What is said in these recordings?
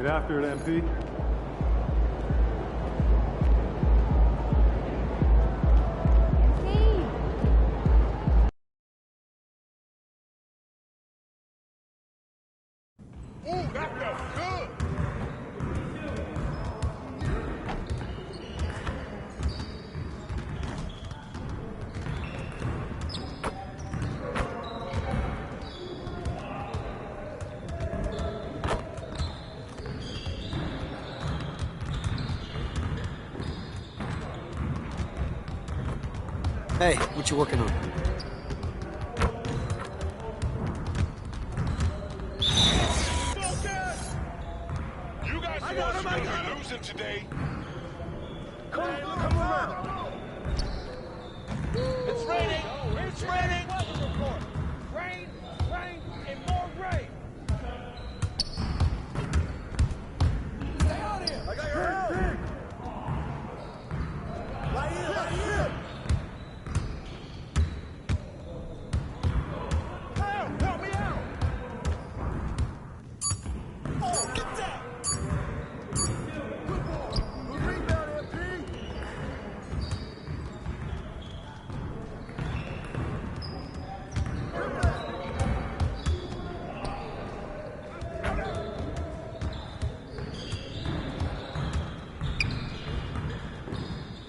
Get after it, MP. Hey, what you working on? You guys are losing today. Come around. It's raining. It's raining. Rain, rain, and more rain. Stay out here. I got your help. Right here, right here. Help me out. Oh, get down. Good ball. Good rebound, MP.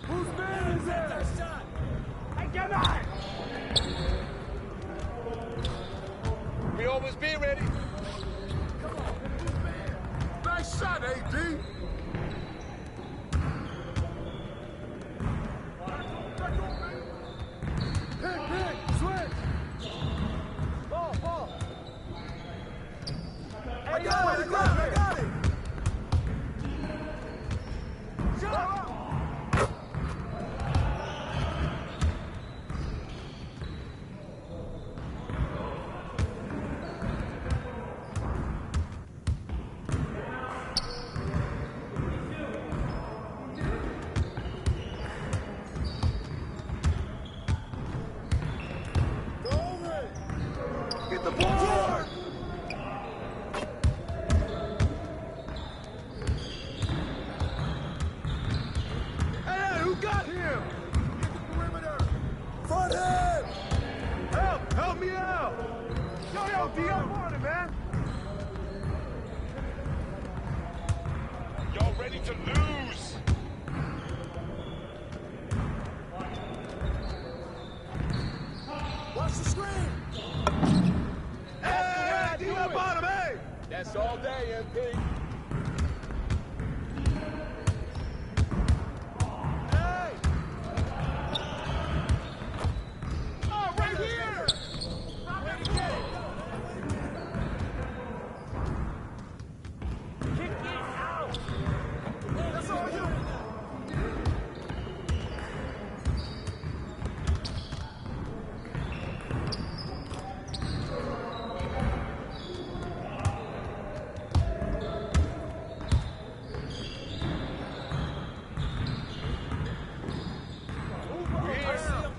Whose man is that shot? Hey, get back! We always be ready. Come on, whose man? Nice shot, AD. Pick, switch. Ball. Hey, I got it. Shut up. Get the board! Hey, who got him? Get the perimeter! Front him! Help me out! Yo, D, I'm on it, man! Y'all ready to lose? Watch the screen! Hey, D, up on him, hey! That's all day, MP. Hey! Oh, right here! I'm ready to get it! Kick it out! That's all you!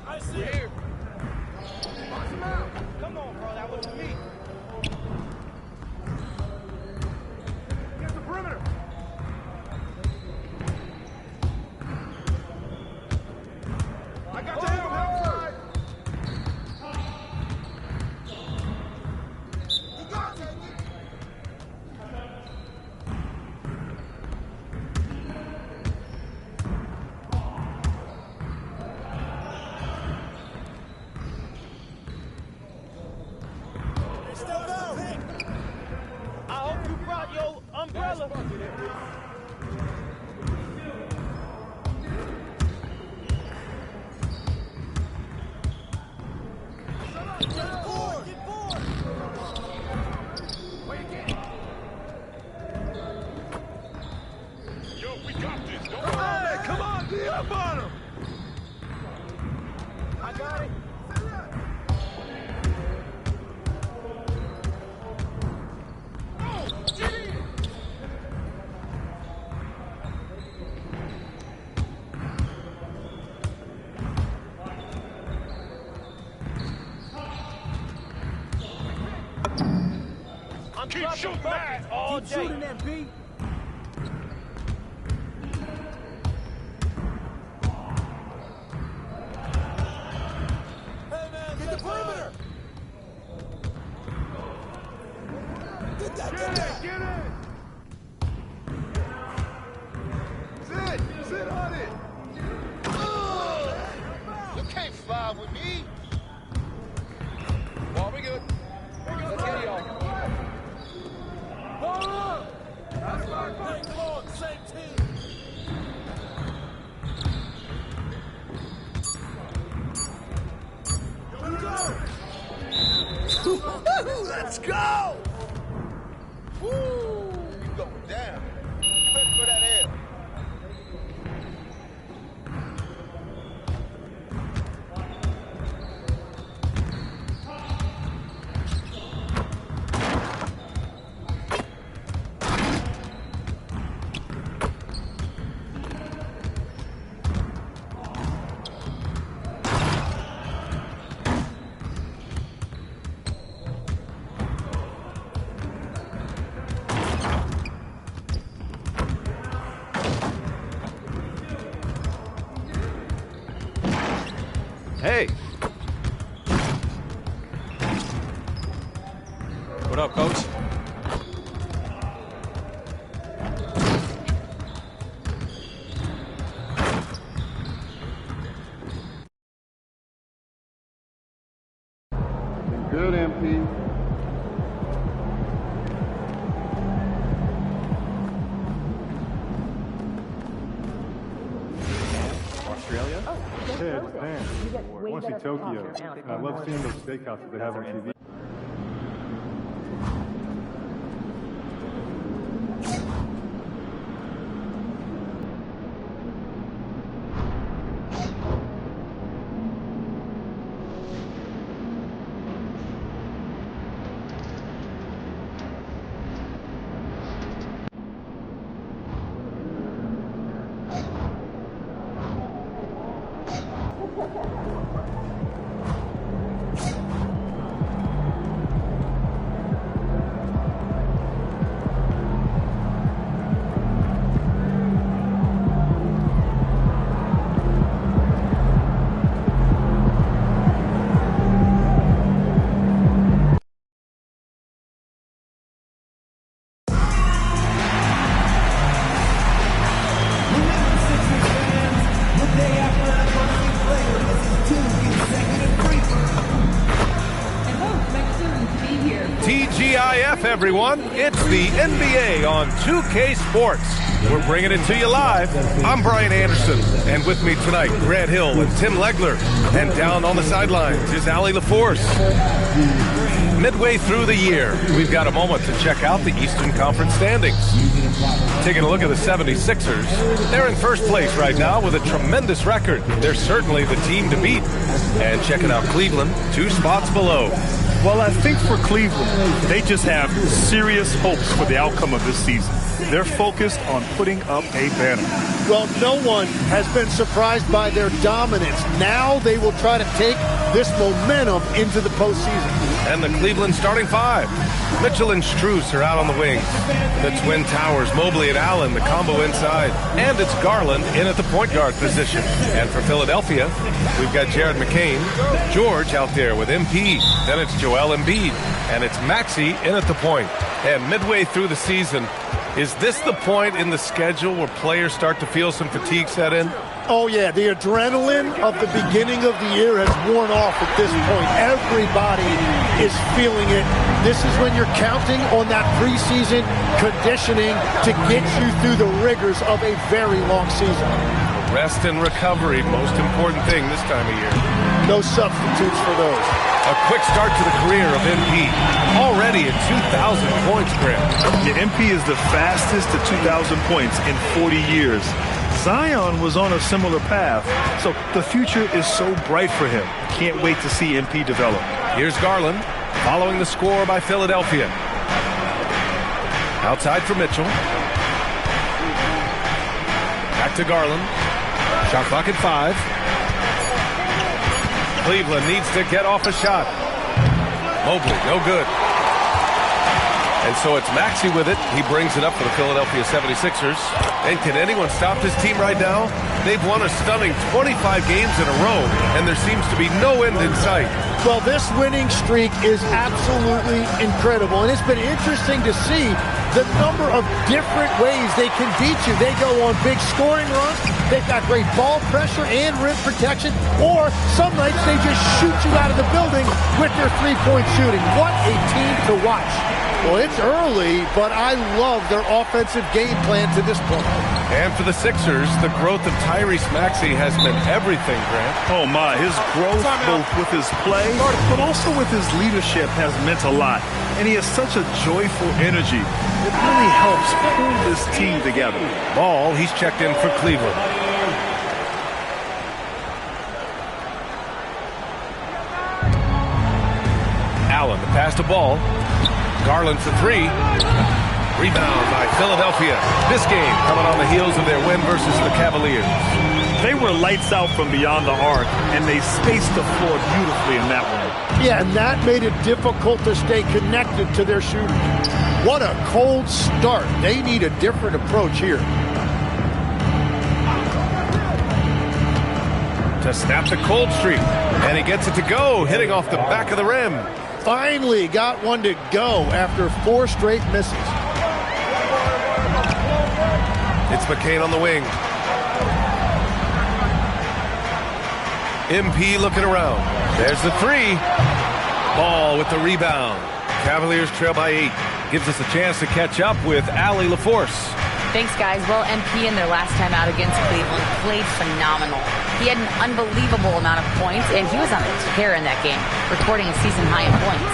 I see him. Box him out. Come on, bro. That wasn't me. Get the perimeter. I got your help outside. You got it. Step out. I hope you brought your umbrella. Get board. Yo, we got this. Don't Hey, come on, D up on him. I got it. I'm Keep shooting that. all day. Keep shooting that, B. Get in! Sit on it! You can't fly with me. Well, we good. Let's get y'all. Hold up! That's right, buddy. Come on, same team. Let's go! Woo! You going down. You ready for that L? Hey. What up, coach? Good, MP. Australia? Yeah, Japan. I want to see Tokyo. I love seeing those steakhouses they have on TV. TGIF, everyone. It's the NBA on 2K Sports. We're bringing it to you live. I'm Brian Anderson, and with me tonight, Grant Hill and Tim Legler. And down on the sidelines is Allie LaForce. Midway through the year, we've got a moment to check out the Eastern Conference standings. Taking a look at the 76ers, they're in first place right now with a tremendous record. They're certainly the team to beat. And checking out Cleveland, 2 spots below. Well, I think for Cleveland, they just have serious hopes for the outcome of this season. They're focused on putting up a banner. Well, no one has been surprised by their dominance. Now they will try to take this momentum into the postseason. And the Cleveland starting 5. Mitchell and Strus are out on the wings. The Twin Towers, Mobley and Allen, the combo inside. And it's Garland in at the point guard position. And for Philadelphia, we've got Jared McCain, George out there with MP. Then it's Joel Embiid. And it's Maxey in at the point. And midway through the season, is this the point in the schedule where players start to feel some fatigue set in? Oh, yeah. The adrenaline of the beginning of the year has worn off at this point. Everybody is feeling it. This is when you're counting on that preseason conditioning to get you through the rigors of a very long season. Rest and recovery, most important thing this time of year. No substitutes for those. A quick start to the career of MP. Already at 2,000 points, Grant. Yeah, MP is the fastest to 2,000 points in 40 years. Zion was on a similar path, so the future is so bright for him. Can't wait to see MP develop. Here's Garland, following the score by Philadelphia. Outside for Mitchell. Back to Garland. Shot clock at 5. Cleveland needs to get off a shot. Mobley, no good. And so it's Maxey with it. He brings it up for the Philadelphia 76ers. And can anyone stop this team right now? They've won a stunning 25 games in a row, and there seems to be no end in sight. Well, this winning streak is absolutely incredible, and it's been interesting to see the number of different ways they can beat you. They go on big scoring runs, they've got great ball pressure and rim protection, or some nights they just shoot you out of the building with their three-point shooting. What a team to watch. Well, it's early, but I love their offensive game plan to this point. And for the Sixers, the growth of Tyrese Maxey has meant everything, Grant. Oh, my. His growth, both with his play, but also with his leadership, has meant a lot. And he has such a joyful energy. It really helps pull this team together. Ball, he's checked in for Cleveland. Allen, the pass to Ball. Garland for three. Rebound by Philadelphia. This game coming on the heels of their win versus the Cavaliers. They were lights out from beyond the arc, and they spaced the floor beautifully in that one. Yeah, and that made it difficult to stay connected to their shooting. What a cold start. They need a different approach here. To snap the cold streak. And he gets it to go, hitting off the back of the rim. Finally got one to go after 4 straight misses. It's McCain on the wing. MP looking around. There's the three. Ball with the rebound. Cavaliers trail by 8. Gives us a chance to catch up with Allie LaForce. Thanks, guys. Well, MP in their last time out against Cleveland played phenomenal. He had an unbelievable amount of points, and he was on a tear in that game, recording a season high in points.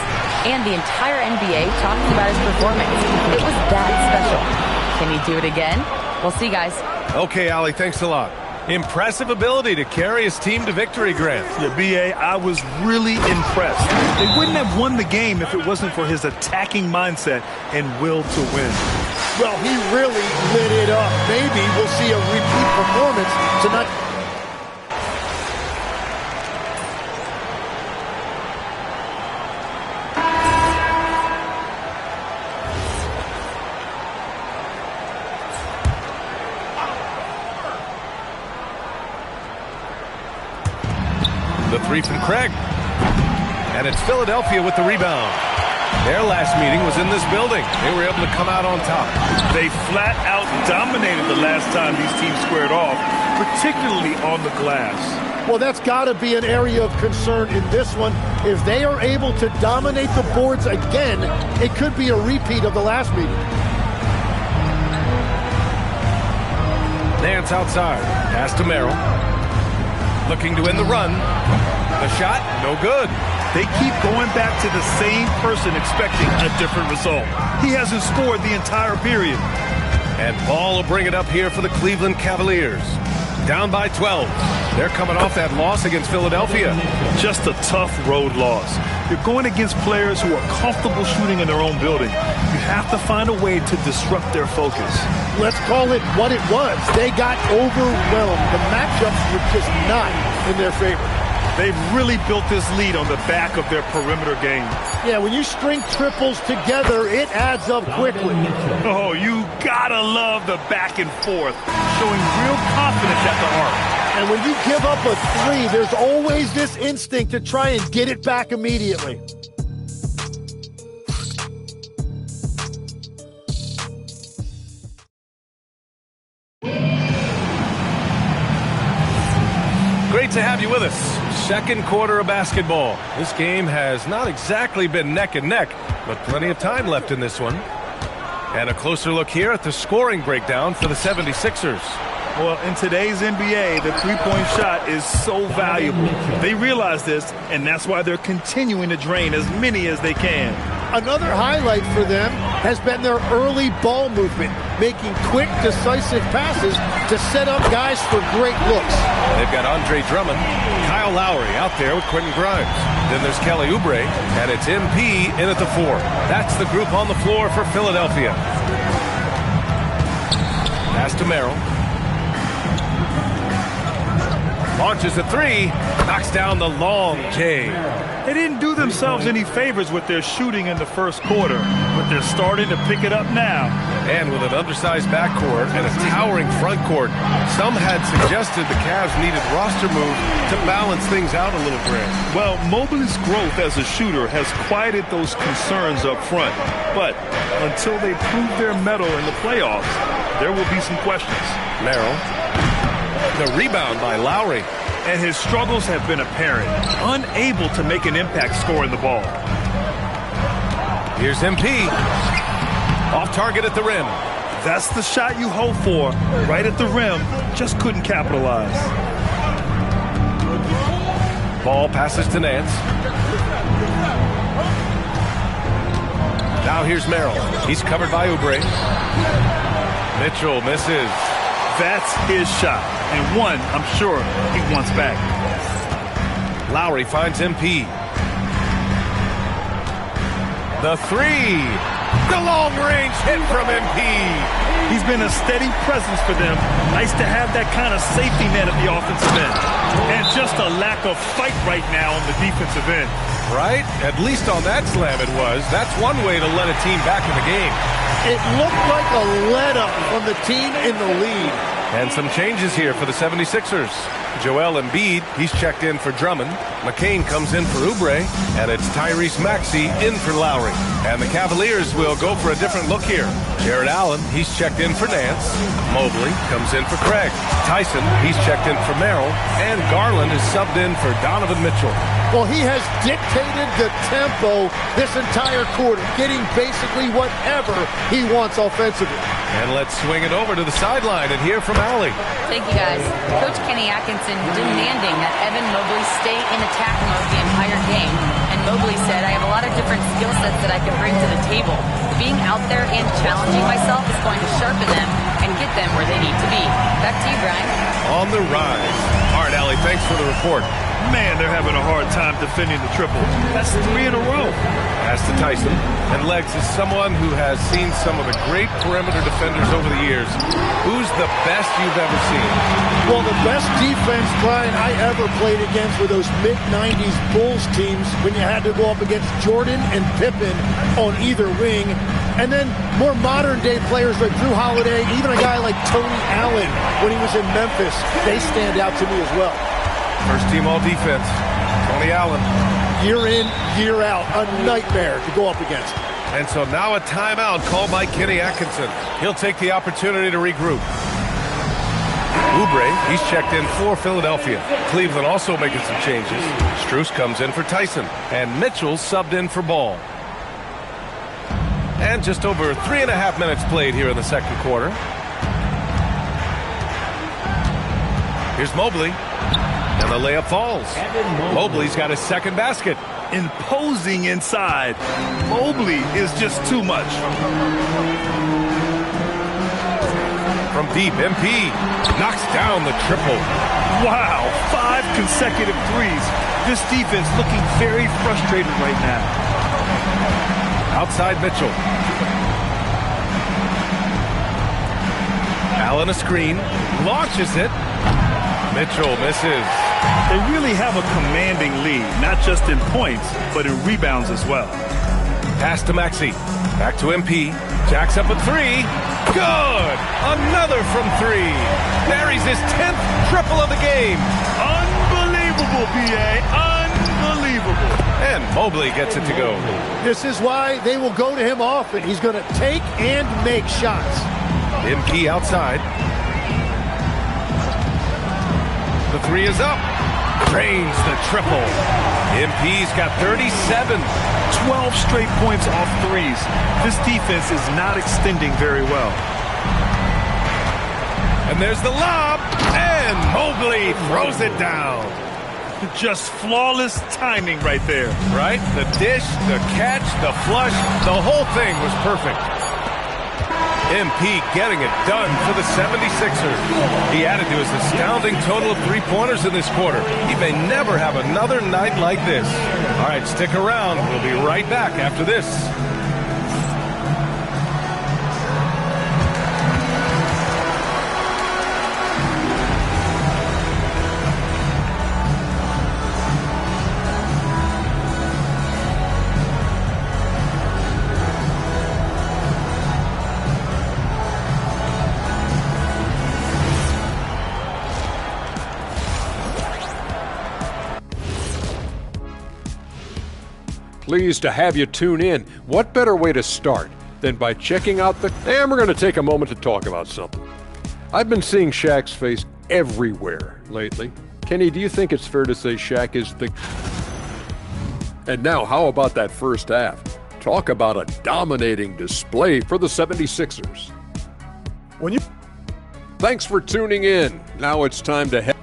And the entire NBA talking about his performance. It was that special. Can he do it again? We'll see, guys. Okay, Allie, thanks a lot. Impressive ability to carry his team to victory, Grant. Yeah, B.A., I was really impressed. They wouldn't have won the game if it wasn't for his attacking mindset and will to win. Well, he really lit it up. Maybe we'll see a repeat performance tonight. The three from Craig. And it's Philadelphia with the rebound. Their last meeting was in this building. They were able to come out on top. They flat out dominated the last time these teams squared off, particularly on the glass. Well, that's got to be an area of concern in this one. If they are able to dominate the boards again, it could be a repeat of the last meeting. Nance outside. Pass to Merrill. Looking to end the run. The shot, no good. They keep going back to the same person expecting a different result. He hasn't scored the entire period. And Ball will bring it up here for the Cleveland Cavaliers. Down by 12. They're coming off that loss against Philadelphia. Just a tough road loss. You're going against players who are comfortable shooting in their own building. You have to find a way to disrupt their focus. Let's call it what it was. They got overwhelmed. The matchups were just not in their favor. They've really built this lead on the back of their perimeter game. Yeah, when you string triples together, it adds up quickly. Oh, you gotta love the back and forth, showing real confidence at the arc. And when you give up a three, there's always this instinct to try and get it back immediately. Great to have you with us. Second quarter of basketball. This game has not exactly been neck and neck, but plenty of time left in this one. And a closer look here at the scoring breakdown for the 76ers. Well, in today's NBA, the three-point shot is so valuable. They realize this, and that's why they're continuing to drain as many as they can. Another highlight for them has been their early ball movement, making quick, decisive passes to set up guys for great looks. They've got Andre Drummond, Kyle Lowry out there with Quentin Grimes. Then there's Kelly Oubre, and it's MP in at the 4. That's the group on the floor for Philadelphia. Pass to Merrill. Launches a three. Knocks down the long J. They didn't do themselves any favors with their shooting in the first quarter, but they're starting to pick it up now. And with an undersized backcourt and a towering front court, some had suggested the Cavs needed roster move to balance things out a little bit. Well, Mobley's growth as a shooter has quieted those concerns up front. But until they prove their mettle in the playoffs, there will be some questions. Merrill. The rebound by Lowry. And his struggles have been apparent, unable to make an impact scoring the ball. Here's MP. Off target at the rim. That's the shot you hope for, right at the rim, just couldn't capitalize. Ball passes to Nance. Now here's Merrill. He's covered by Oubre. Mitchell misses. That's his shot, and one I'm sure he wants back. Lowry finds MP. The three. The long-range hit from MP. He's been a steady presence for them. Nice to have that kind of safety net at the offensive end. And just a lack of fight right now on the defensive end. Right? At least on that slam it was. That's one way to let a team back in the game. It looked like a let-up from the team in the lead. And some changes here for the 76ers. Joel Embiid, he's checked in for Drummond. McCain comes in for Oubre. And it's Tyrese Maxey in for Lowry. And the Cavaliers will go for a different look here. Jared Allen, he's checked in for Nance. Mobley comes in for Craig. Tyson, he's checked in for Merrill. And Garland is subbed in for Donovan Mitchell. Well, he has dictated the tempo this entire quarter, getting basically whatever he wants offensively. And let's swing it over to the sideline and hear from Allie. Thank you, guys. Coach Kenny Atkinson demanding that Evan Mobley stay in attack mode the entire game. And Mobley said, I have a lot of different skill sets that I can bring to the table. Being out there and challenging myself is going to sharpen them and get them where they need to be. Back to you, Brian. On the rise. All right, Allie, thanks for the report. Man, they're having a hard time defending the triple. That's 3 in a row. Pass to Tyson. And Legs is someone who has seen some of the great perimeter defenders over the years. Who's the best you've ever seen? Well, the best defense, Brian, I ever played against were those mid-90s Bulls teams when you had to go up against Jordan and Pippen on either wing. And then more modern-day players like Drew Holiday, even a guy like Tony Allen when he was in Memphis, they stand out to me as well. First team all defense. Tony Allen. Year in, year out, a nightmare to go up against. And so now a timeout called by Kenny Atkinson. He'll take the opportunity to regroup. Oubre, he's checked in for Philadelphia. Cleveland also making some changes. Strus comes in for Tyson. And Mitchell subbed in for Ball. And just over 3.5 minutes played here in the second quarter. Here's Mobley. And the layup falls. Mobley's got his second basket. Imposing inside. Mobley is just too much. From deep, MP knocks down the triple. Wow, 5 consecutive threes. This defense looking very frustrated right now. Outside Mitchell. Allen a screen. Launches it. Mitchell misses. They really have a commanding lead, not just in points, but in rebounds as well. Pass to Maxey. Back to MP. Jacks up a three. Good! Another from 3. Buries his 10th triple of the game. Unbelievable, PA. Unbelievable. And Mobley gets it to go. This is why they will go to him often. He's going to take and make shots. MP outside. The 3 is up. Drains the triple. MP's got 37. 12 straight points off threes. This defense is not extending very well. And there's the lob. And Mobley throws it down. Just flawless timing right there. Right? The dish, the catch, the flush, the whole thing was perfect. MP getting it done for the 76ers. He added to his astounding total of 3-pointers in this quarter. He may never have another night like this. All right, stick around. We'll be right back after this. Pleased to have you tune in. What better way to start than by checking out the... And we're going to take a moment to talk about something. I've been seeing Shaq's face everywhere lately. Kenny, do you think it's fair to say Shaq is the... And now, how about that first half? Talk about a dominating display for the 76ers. Thanks for tuning in. Now it's time to head...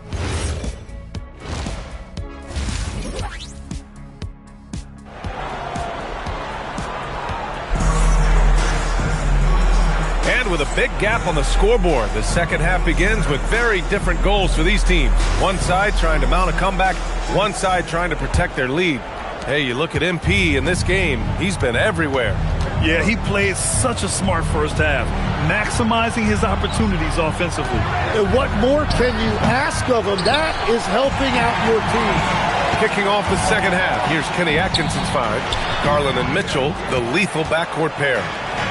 With a big gap on the scoreboard, the second half begins with very different goals for these teams. One side trying to mount a comeback, one side trying to protect their lead. Hey, you look at MP in this game, he's been everywhere. Yeah, he played such a smart first half, maximizing his opportunities offensively. And what more can you ask of him? That is helping out your team. Kicking off the second half, here's Kenny Atkinson's five. Garland and Mitchell, the lethal backcourt pair.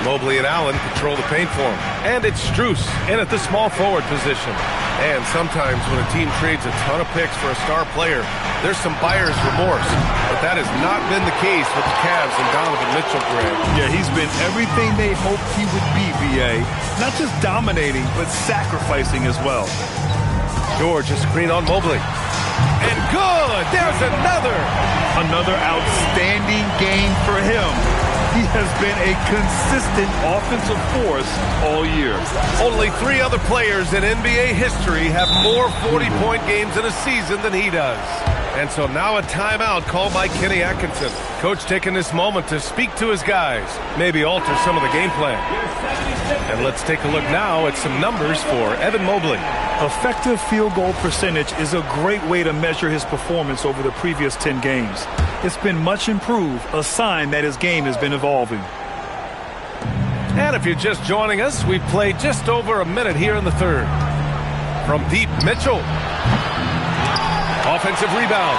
Mobley and Allen control the paint for him. And it's Strus in at the small forward position. And sometimes when a team trades a ton of picks for a star player, there's some buyer's remorse. But that has not been the case with the Cavs and Donovan Mitchell, Grant. Yeah, he's been everything they hoped he would be, B.A. Not just dominating, but sacrificing as well. George, a screen on Mobley. And good! There's another! Another outstanding game for him. He has been a consistent offensive force all year. Only 3 other players in NBA history have more 40-point games in a season than he does. And so now a timeout called by Kenny Atkinson. Coach taking this moment to speak to his guys, maybe alter some of the game plan. And let's take a look now at some numbers for Evan Mobley. Effective field goal percentage is a great way to measure his performance over the previous 10 games. It's been much improved, a sign that his game has been evolving. And if you're just joining us, we've played just over a minute here in the third. From deep, Mitchell. Offensive rebound.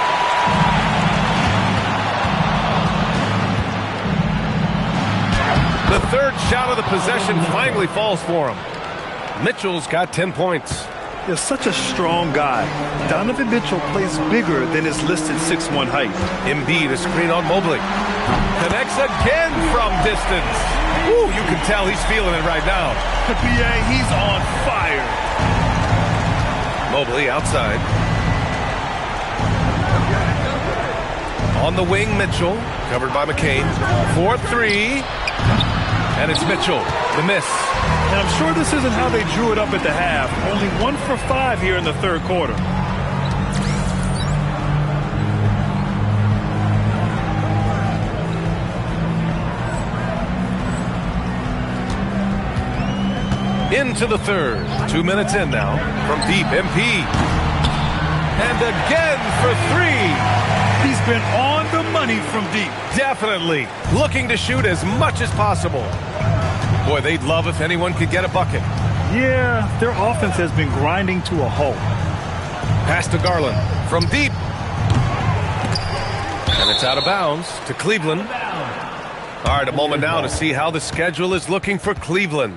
The third shot of the possession finally falls for him. Mitchell's got 10 points. He's such a strong guy. Donovan Mitchell plays bigger than his listed 6'1" height. Embiid, a screen on Mobley. Connects again from distance. Ooh, you can tell he's feeling it right now. The BA, he's on fire. Mobley outside. On the wing, Mitchell, covered by McCain. 4-3. And it's Mitchell, the miss. And I'm sure this isn't how they drew it up at the half. Only 1 for 5 here in the third quarter. Into the third. 2 minutes in now. From deep, MP. And again for 3. He's been on the money from deep. Definitely. Looking to shoot as much as possible. Boy, they'd love if anyone could get a bucket. Yeah, their offense has been grinding to a halt. Pass to Garland from deep. And it's out of bounds to Cleveland. All right, a moment now to see how the schedule is looking for Cleveland.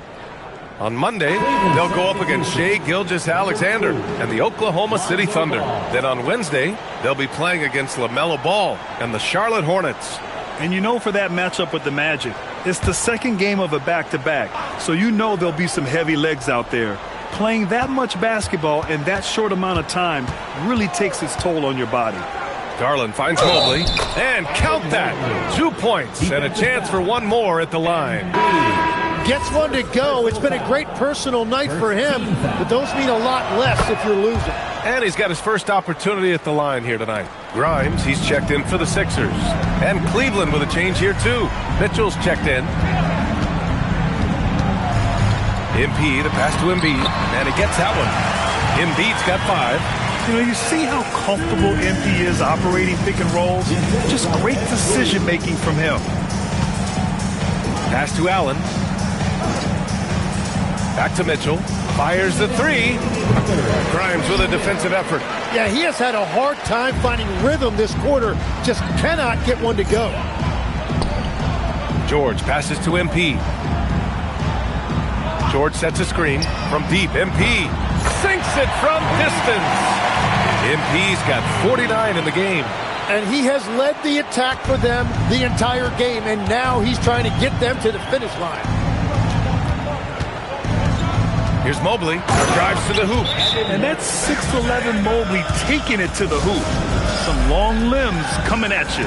On Monday, they'll go up against Shai Gilgeous-Alexander and the Oklahoma City Thunder. Then on Wednesday, they'll be playing against LaMelo Ball and the Charlotte Hornets. And you know, for that matchup with the Magic, it's the second game of a back-to-back, so you know there'll be some heavy legs out there. Playing that much basketball in that short amount of time really takes its toll on your body. Garland finds Mobley, and count that. 2 points and a chance for one more at the line. Gets one to go. It's been a great personal night for him, but those mean a lot less if you're losing. And he's got his first opportunity at the line here tonight. Grimes, he's checked in for the Sixers. And Cleveland with a change here too. Mitchell's checked in. MP, the pass to Embiid, and he gets that one. Embiid's got 5. You know, you see how comfortable MP is operating pick and rolls? Just great decision-making from him. Pass to Allen. Back to Mitchell. Fires the 3. Grimes with a defensive effort. Yeah, he has had a hard time finding rhythm this quarter. Just cannot get one to go. George passes to MP. George sets a screen from deep. MP sinks it from distance. MP's got 49 in the game. And he has led the attack for them the entire game, and now he's trying to get them to the finish line. Here's Mobley, drives to the hoop. And that's 6'11" Mobley taking it to the hoop. Some long limbs coming at you.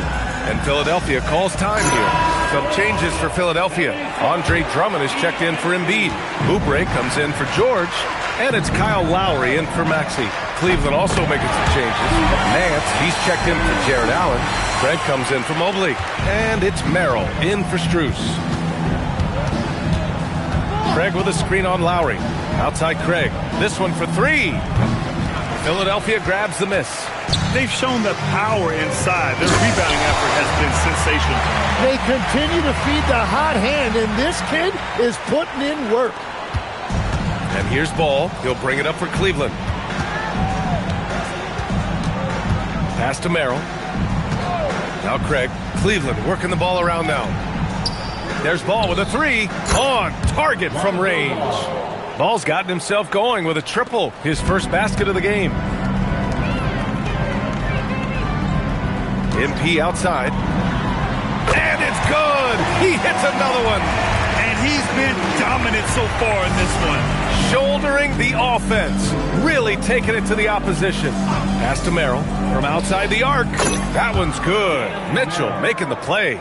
And Philadelphia calls time here. Some changes for Philadelphia. Andre Drummond is checked in for Embiid. Oubre comes in for George. And it's Kyle Lowry in for Maxey. Cleveland also making some changes. Nance, he's checked in for Jared Allen. Craig comes in for Mobley. And it's Merrill in for Strus. Craig with a screen on Lowry. Outside Craig. This one for three. Philadelphia grabs the miss. They've shown the power inside. Their rebounding effort has been sensational. They continue to feed the hot hand, and this kid is putting in work. And here's Ball. He'll bring it up for Cleveland. Pass to Merrill. Now Craig. Cleveland working the ball around now. There's Ball with a three. On target from range. Ball's gotten himself going with a triple. His first basket of the game. MP outside. And it's good. He hits another one. And he's been dominant so far in this one. Shouldering the offense. Really taking it to the opposition. Pass to Merrill from outside the arc. That one's good. Mitchell making the play.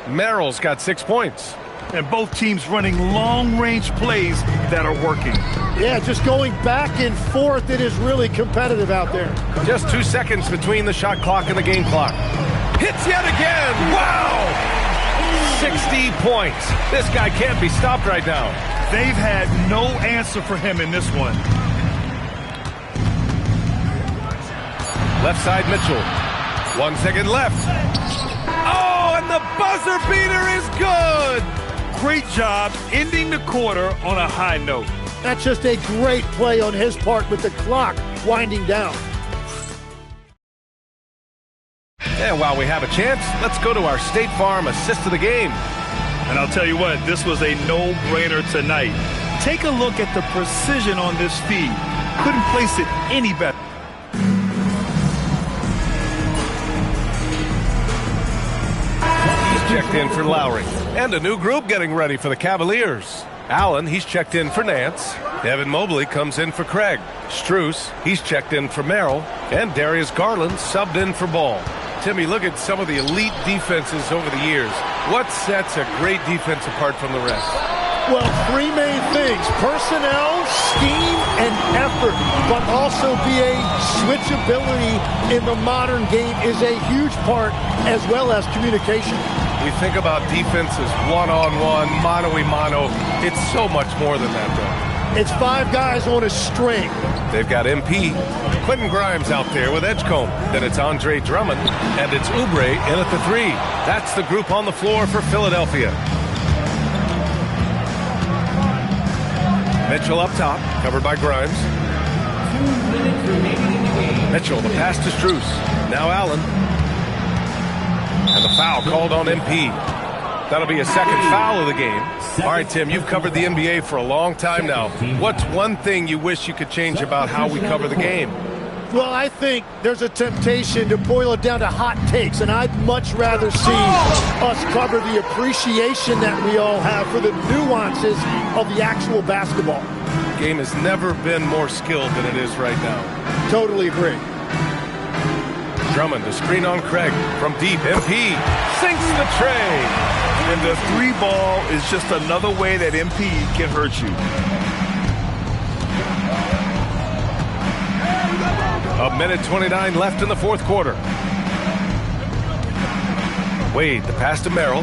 Merrill's got 6 points. And both teams running long-range plays that are working. Yeah, just going back and forth. It is really competitive out there. Just 2 seconds between the shot clock and the game clock. Hits yet again. Wow! 60 points. This guy can't be stopped right now. They've had no answer for him in this one. Left side Mitchell. 1 second left. Oh, and the buzzer beater is good. Great job ending the quarter on a high note. That's just a great play on his part with the clock winding down. And while we have a chance, let's go to our State Farm assist of the game. And I'll tell you what, this was a no-brainer tonight. Take a look at the precision on this feed. Couldn't place it any better. He's checked in for Lowry. And a new group getting ready for the Cavaliers. Allen, he's checked in for Nance. Evan Mobley comes in for Craig. Strus, he's checked in for Merrill. And Darius Garland subbed in for Ball. Timmy, look at some of the elite defenses over the years. What sets a great defense apart from the rest? Well, three main things: personnel, scheme, and effort. But also BA switchability in the modern game is a huge part, as well as communication. We think about defenses one-on-one, mano-a-mano. It's so much more than that, though. It's five guys on a string. They've got MP. Quentin Grimes out there with Edgecombe. Then it's Andre Drummond. And it's Oubre in at the three. That's the group on the floor for Philadelphia. Mitchell up top, covered by Grimes. Mitchell, the pass to Strus. Now Allen. And the foul called on MP. That'll be a second foul of the game. All right, Tim, you've covered the NBA for a long time now. What's one thing you wish you could change about how we cover the game? Well, I think there's a temptation to boil it down to hot takes, and I'd much rather see us cover the appreciation that we all have for the nuances of the actual basketball. The game has never been more skilled than it is right now. Totally agree. Drummond, a screen on Craig. From deep, MP sinks the tray. And the three ball is just another way that MP can hurt you. A minute 29 left in the fourth quarter. Wade, the pass to Merrill.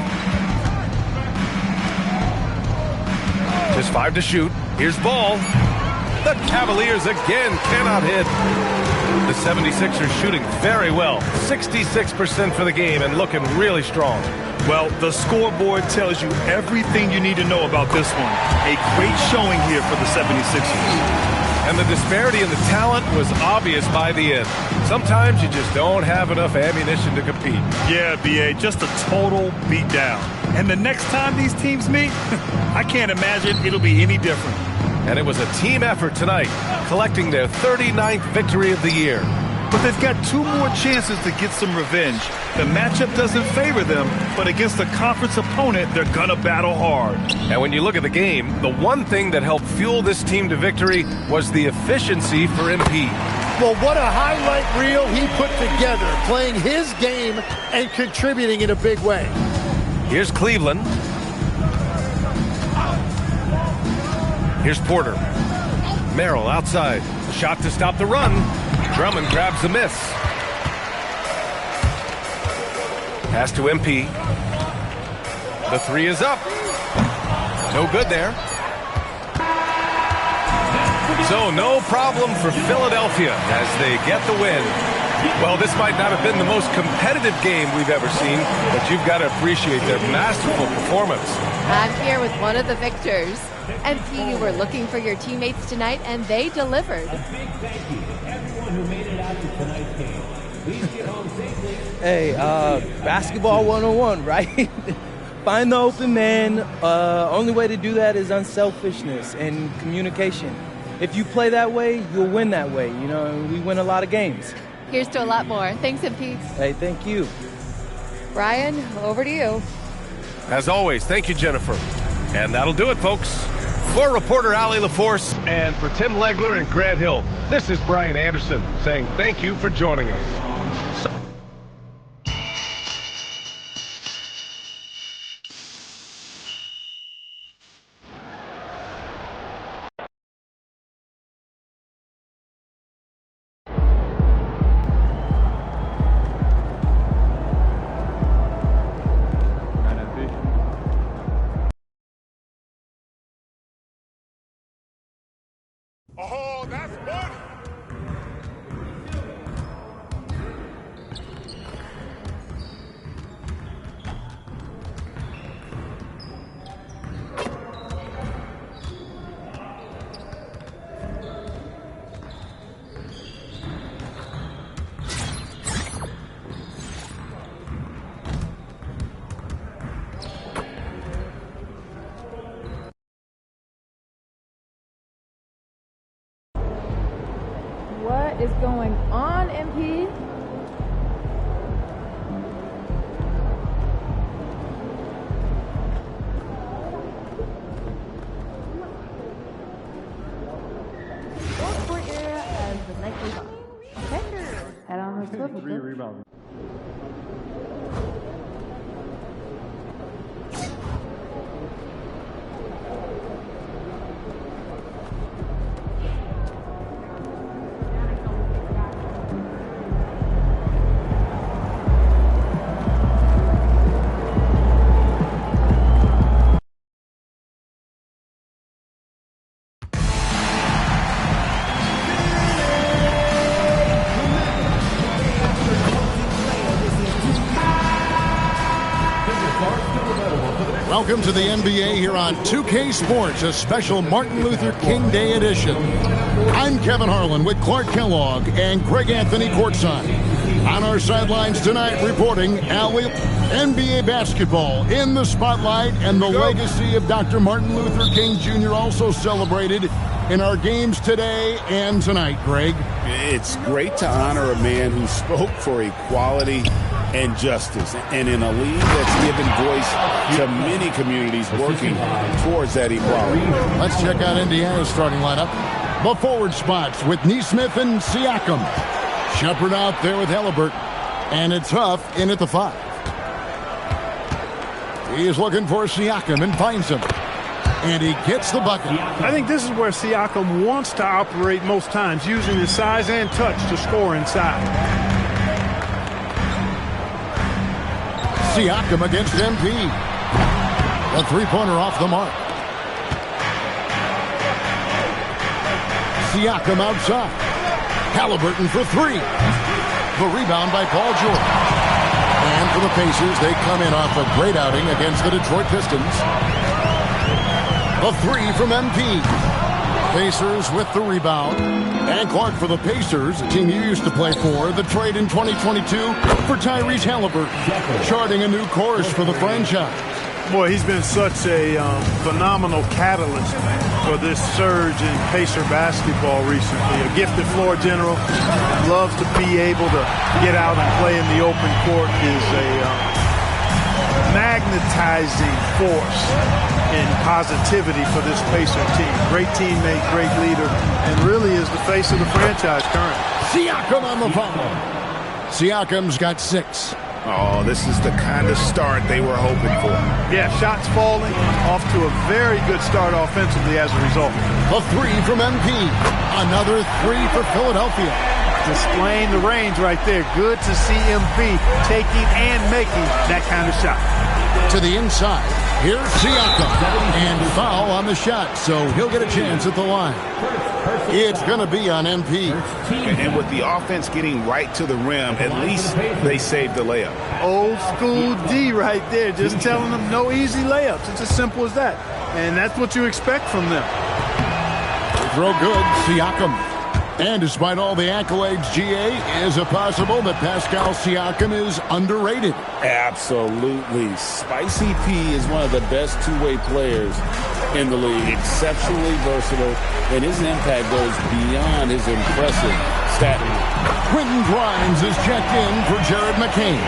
Just 5 to shoot. Here's Ball. The Cavaliers again cannot hit. The 76ers shooting very well. 66% for the game and looking really strong. Well, the scoreboard tells you everything you need to know about this one. A great showing here for the 76ers. And the disparity in the talent was obvious by the end. Sometimes you just don't have enough ammunition to compete. Yeah, BA, just a total beatdown. And the next time these teams meet, I can't imagine it'll be any different. And it was a team effort tonight, collecting their 39th victory of the year. but they've got 2 more chances to get some revenge. The matchup doesn't favor them, but against a conference opponent, they're gonna battle hard. And when you look at the game, the one thing that helped fuel this team to victory was the efficiency for MP. Well, what a highlight reel he put together, playing his game and contributing in a big way. Here's Cleveland. Here's Porter. Merrill outside. Shot to stop the run. Drummond grabs the miss. Pass to MP. The 3 is up. No good there. So no problem for Philadelphia as they get the win. Well, this might not have been the most competitive game we've ever seen, but you've got to appreciate their masterful performance. I'm here with one of the victors. MP, you were looking for your teammates tonight, and they delivered. A big thank you to everyone who made it out to tonight's game. Please get home safely. Hey, basketball 101, right? Find the open man. Only way to do that is unselfishness and communication. If you play that way, you'll win that way. You know, we win a lot of games. Here's to a lot more. Thanks, MP. Hey, thank you. Brian, over to you. As always, thank you, Jennifer. And that'll do it, folks. For reporter Allie LaForce and for Tim Legler and Grant Hill, this is Brian Anderson saying thank you for joining us. Oh, that's fun! What is going on, MP? Short court area as the night goes on. Okay, head on the swivel. 3 rebounds. Welcome to the NBA here on 2K Sports, a special Martin Luther King Day edition. I'm Kevin Harlan with Clark Kellogg and Greg Anthony courtside. On our sidelines tonight, reporting NBA basketball in the spotlight, and the legacy of Dr. Martin Luther King Jr. also celebrated in our games today and tonight, Greg. It's great to honor a man who spoke for equality and justice, and in a league that's given voice to many communities working towards that equality. Let's check out Indiana's starting lineup. The forward spots with Neesmith and Siakam. Shepard out there with Halliburton, and it's Huff in at the 5. He is looking for Siakam and finds him, and he gets the bucket. I think this is where Siakam wants to operate most times, using his size and touch to score inside. Siakam against MP. A three-pointer off the mark. Siakam outside. Halliburton for 3. The rebound by Paul George. And for the Pacers, they come in off a great outing against the Detroit Pistons. A 3 from MP. Pacers with the rebound. And Clark for the Pacers, a team you used to play for. The trade in 2022 for Tyrese Halliburton, charting a new course for the franchise. Boy, he's been such a phenomenal catalyst for this surge in Pacer basketball recently. A gifted floor general, loves to be able to get out and play in the open court, is a magnetizing force in positivity for this Pacer team. Great teammate, great leader, and really is the face of the franchise currently. Siakam on the follow. Siakam's got 6. Oh, this is the kind of start they were hoping for. Yeah, shots falling, off to a very good start offensively as a result. A 3 from MP. Another 3 for Philadelphia. Displaying the range right there. Good to see MP taking and making that kind of shot. To the inside. Here's Siakam. And foul on the shot, so he'll get a chance at the line. It's going to be on MP. And with the offense getting right to the rim, at least they saved the layup. Old school D right there, just telling them no easy layups. It's as simple as that. And that's what you expect from them. Throw good, Siakam. And despite all the accolades, GA, is it possible that Pascal Siakam is underrated? Absolutely. Spicy P is one of the best two-way players in the league. Exceptionally versatile, and his impact goes beyond his impressive stat line. Quentin Grimes is checked in for Jared McCain.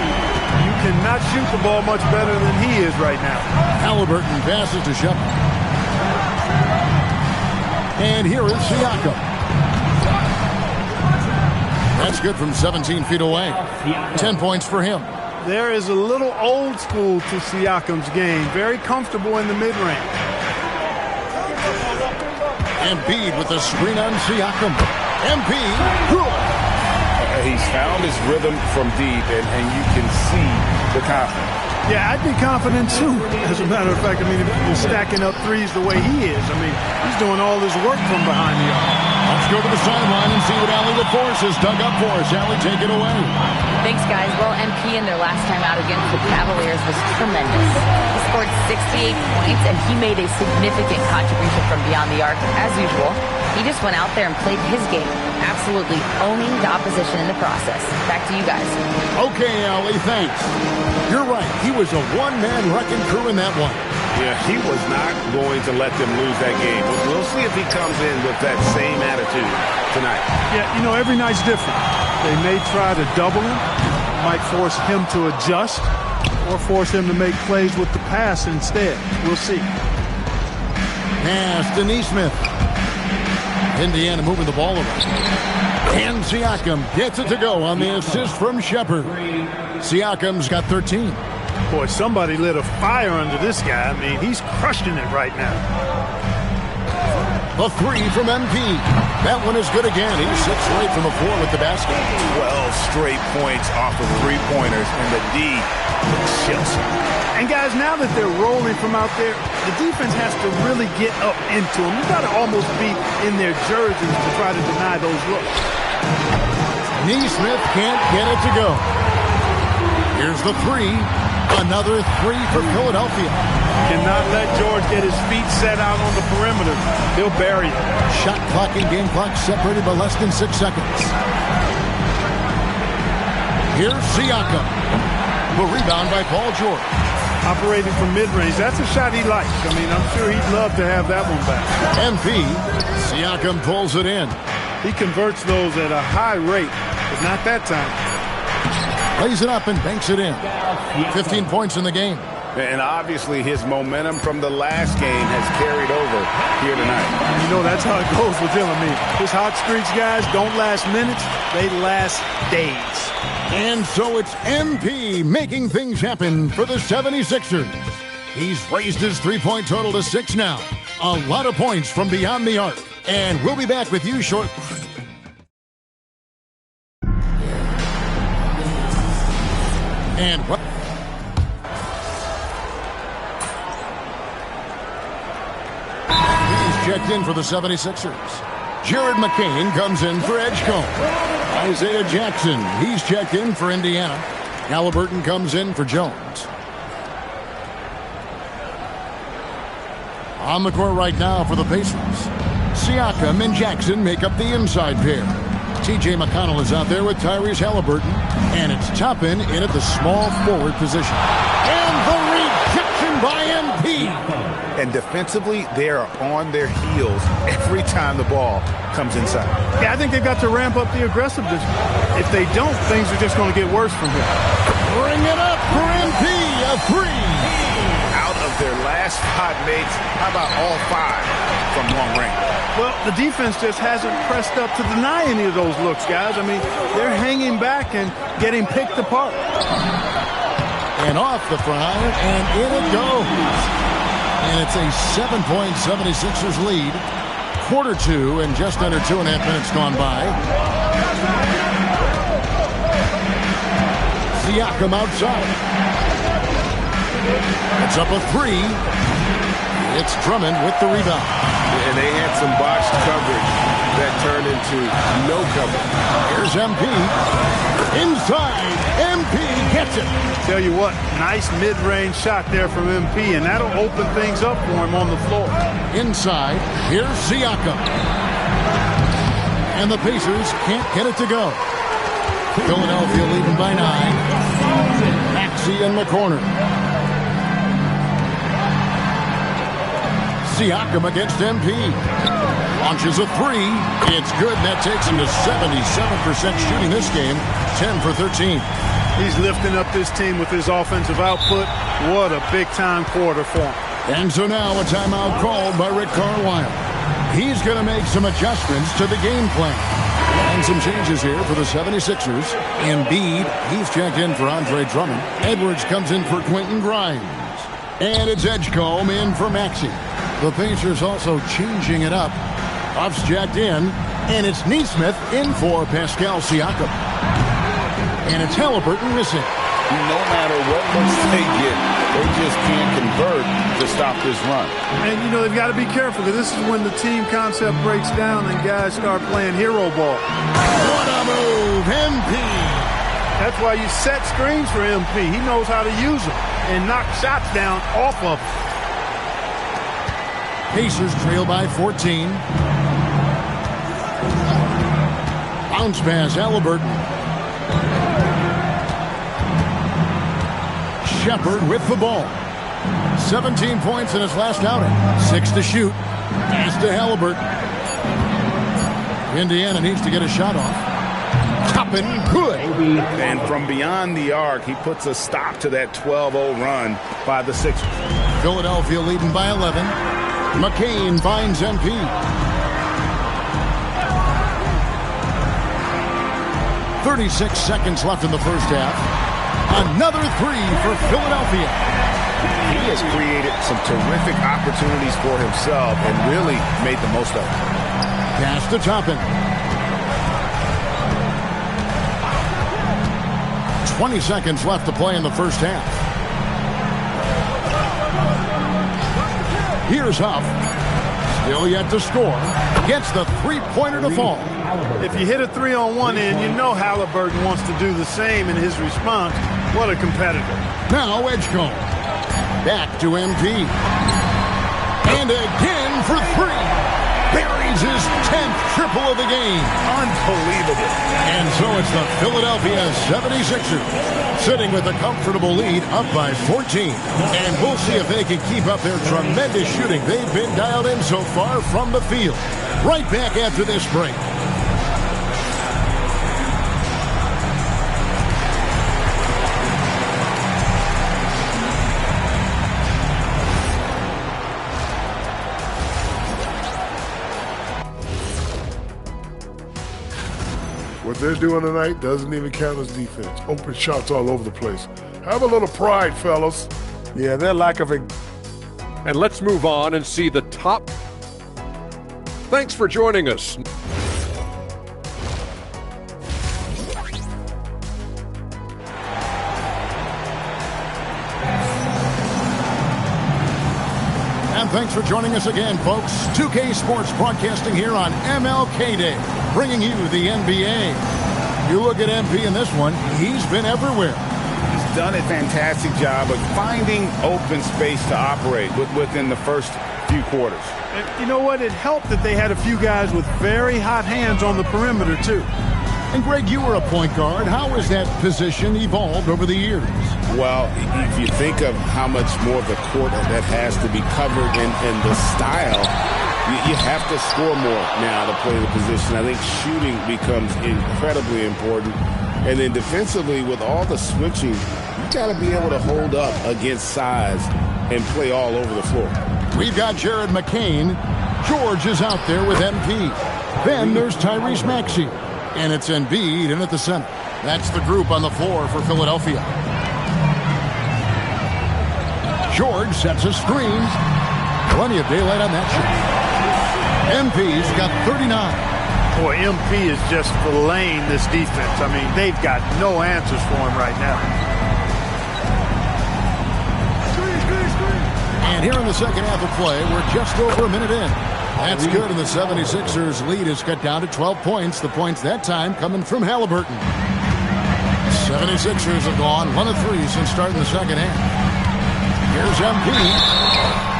You cannot shoot the ball much better than he is right now. Halliburton passes to Shepard. And here is Siakam. That's good from 17 feet away. 10 points for him. There is a little old school to Siakam's game. Very comfortable in the mid-range. Embiid with the screen on Siakam. Embiid, good. He's found his rhythm from deep, and you can see the confidence. Yeah, I'd be confident too. As a matter of fact, I mean, if he's stacking up threes the way he is, I mean, he's doing all this work from behind the arc. Let's go to the sideline and see what Allie LaForce has dug up for us. Allie, take it away. Thanks, guys. Well, MP in their last time out against the Cavaliers was tremendous. He scored 68 points, and he made a significant contribution from beyond the arc, as usual. He just went out there and played his game, absolutely owning the opposition in the process. Back to you guys. Okay, Allie, thanks. You're right. He was a one-man wrecking crew in that one. Yeah, he was not going to let them lose that game. We'll see if he comes in with that same attitude tonight. Yeah, you know, every night's different. They may try to double him, might force him to adjust, or force him to make plays with the pass instead. We'll see. Pass to Neesmith. Indiana moving the ball around. And Siakam gets it to go on the assist from Shepard. Siakam's got 13. Boy, somebody lit a fire under this guy. I mean, he's crushing it right now. The 3 from MP. That one is good again. He sits right from the floor with the basket. 12 straight points off of three-pointers, and the D chills. And guys, now that they're rolling from out there, the defense has to really get up into them. You got to almost be in their jerseys to try to deny those looks. Neesmith can't get it to go. Here's the 3. Another 3 for Philadelphia. Cannot let George get his feet set out on the perimeter. He'll bury it. Shot clock and game clock separated by less than 6 seconds. Here's Siakam. The rebound by Paul George. Operating from mid-range. That's a shot he likes. I mean, I'm sure he'd love to have that one back. MP. Siakam pulls it in. He converts those at a high rate, but not that time. Lays it up and banks it in. 15 points in the game. And obviously his momentum from the last game has carried over here tonight. You know, that's how it goes with him. I mean, his hot streaks, guys, don't last minutes. They last days. And so it's MP making things happen for the 76ers. He's raised his three-point total to 6 now. A lot of points from beyond the arc. And we'll be back with you shortly. And what? He's checked in for the 76ers. Jared McCain comes in for Edgecombe. Isaiah Jackson, he's checked in for Indiana. Halliburton comes in for Jones. On the court right now for the Pacers. Siakam and Jackson make up the inside pair. TJ McConnell is out there with Tyrese Halliburton. And it's Toppin in at the small forward position. And the rejection by MP. And defensively, they are on their heels every time the ball comes inside. Yeah, I think they've got to ramp up the aggressiveness. If they don't, things are just going to get worse from here. Bring it up for MP, a three. Out of their last 5 mates, how about all 5 from long range? Well, the defense just hasn't pressed up to deny any of those looks, guys. I mean, they're hanging back and getting picked apart. And off the front, and in it goes. And it's a 7-point 76ers lead. Quarter 2 and just under 2.5 minutes gone by. Siakam outside. It's up a 3. It's Drummond with the rebound. And they had some botched coverage that turned into no coverage. Here's MP. Inside. MP gets it. Tell you what, nice mid-range shot there from MP, and that'll open things up for him on the floor. Inside. Here's Siakam. And the Pacers can't get it to go. Philadelphia leading by 9. Maxey in the corner. Siakam against MP. Launches a 3. It's good. That takes him to 77% shooting this game. 10 for 13. He's lifting up this team with his offensive output. What a big-time quarter for him. And so now a timeout called by Rick Carlisle. He's going to make some adjustments to the game plan. And some changes here for the 76ers. Embiid, he's checked in for Andre Drummond. Edwards comes in for Quentin Grimes. And it's Edgecombe in for Maxey. The Pacers also changing it up. Buff's jacked in. And it's Neesmith in for Pascal Siakam. And it's Halliburton missing. No matter what looks they get, they just can't convert to stop this run. And, you know, they've got to be careful, because this is when the team concept breaks down and guys start playing hero ball. What a move, MP. That's why you set screens for MP. He knows how to use them and knock shots down off of them. Pacers trail by 14. Bounce pass, Halliburton. Shepard with the ball. 17 points in his last outing. 6 to shoot. Pass to Halliburton. Indiana needs to get a shot off. Toppin, good. And from beyond the arc, he puts a stop to that 12-0 run by the Sixers. Philadelphia leading by 11. McCain finds MP. .36 seconds left in the first half. Another 3 for Philadelphia. He has created some terrific opportunities for himself and really made the most of it. Pass to Toppin. 20 seconds left to play in the first half. Here's Huff. Still yet to score. Gets the three-pointer to fall. If you hit a 3 on one end, you know Halliburton wants to do the same in his response. What a competitor. Now Edgecombe. Back to MP. And again for 3. Buries his 10th triple of the game. Unbelievable. And so it's the Philadelphia 76ers sitting with a comfortable lead up by 14. And we'll see if they can keep up their tremendous shooting they've been dialed in so far from the field. Right back after this break. What they're doing tonight doesn't even count as defense. Open shots all over the place. Have a little pride, fellas. Yeah, their lack of... And let's move on and see the top. Thanks for joining us. And thanks for joining us again, folks. 2K Sports broadcasting here on MLK Day, bringing you the NBA. You look at MP in this one, he's been everywhere. He's done a fantastic job of finding open space to operate within the first few quarters. And you know what? It helped that they had a few guys with very hot hands on the perimeter, too. And Greg, you were a point guard. How has that position evolved over the years? Well, if you think of how much more of the court that has to be covered and the style, you have to score more now to play the position. I think shooting becomes incredibly important. And then defensively, with all the switching, you got to be able to hold up against size and play all over the floor. We've got Jared McCain. George is out there with MP. Then there's Tyrese Maxey. And it's Embiid in at the center. That's the group on the floor for Philadelphia. George sets his screens. Plenty of daylight on that shot. MP's got 39. Boy, MP is just filleting this defense. I mean, they've got no answers for him right now. And here in the second half of play, we're just over a minute in. That's good, and the 76ers lead is cut down to 12 points. The points that time coming from Halliburton. 76ers have gone 1 of 3 since starting the second half. Here's MP.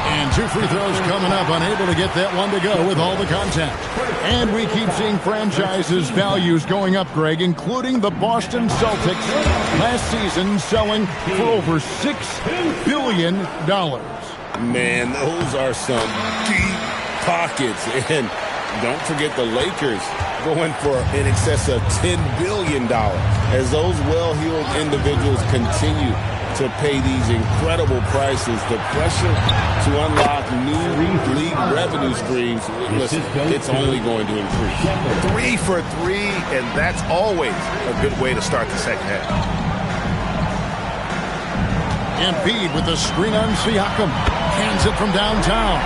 And 2 free throws coming up, unable to get that one to go with all the contact. And we keep seeing franchises' values going up, Greg, including the Boston Celtics last season selling for over $6 billion. Man, those are some deep pockets. And don't forget the Lakers going for in excess of $10 billion as those well-heeled individuals continue to pay these incredible prices. The pressure to unlock new league revenue streams, listen, it's only going to increase. 3 for 3, and that's always a good way to start the second half. Embiid with the screen on Siakam. Hands it from downtown.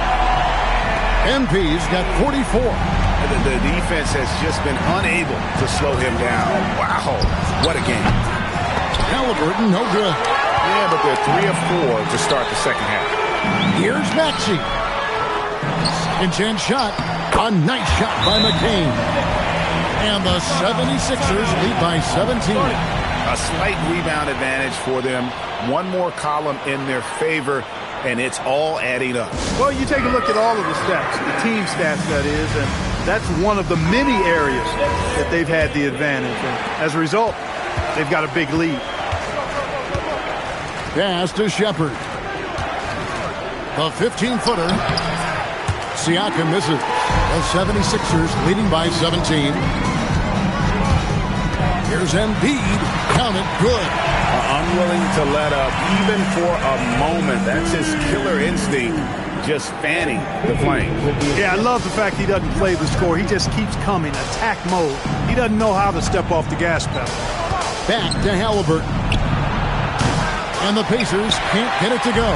MP's got 44. The defense has just been unable to slow him down. Wow, what a game. Halliburton, no good. Yeah, but they're 3 of 4 to start the second half. Here's Maxey. Second chance shot. A nice shot by McCain. And the 76ers lead by 17. A slight rebound advantage for them. One more column in their favor, and it's all adding up. Well, you take a look at all of the stats, the team stats, that is, and that's one of the many areas that they've had the advantage. And as a result, they've got a big lead. Pass to Shepard. The 15-footer. Siakam misses. The 76ers leading by 17. Here's Embiid. Count it. Good. Unwilling to let up even for a moment. That's his killer instinct, just fanning the flame. Yeah, I love the fact he doesn't play the score. He just keeps coming, attack mode. He doesn't know how to step off the gas pedal. Back to Halliburton. And the Pacers can't get it to go.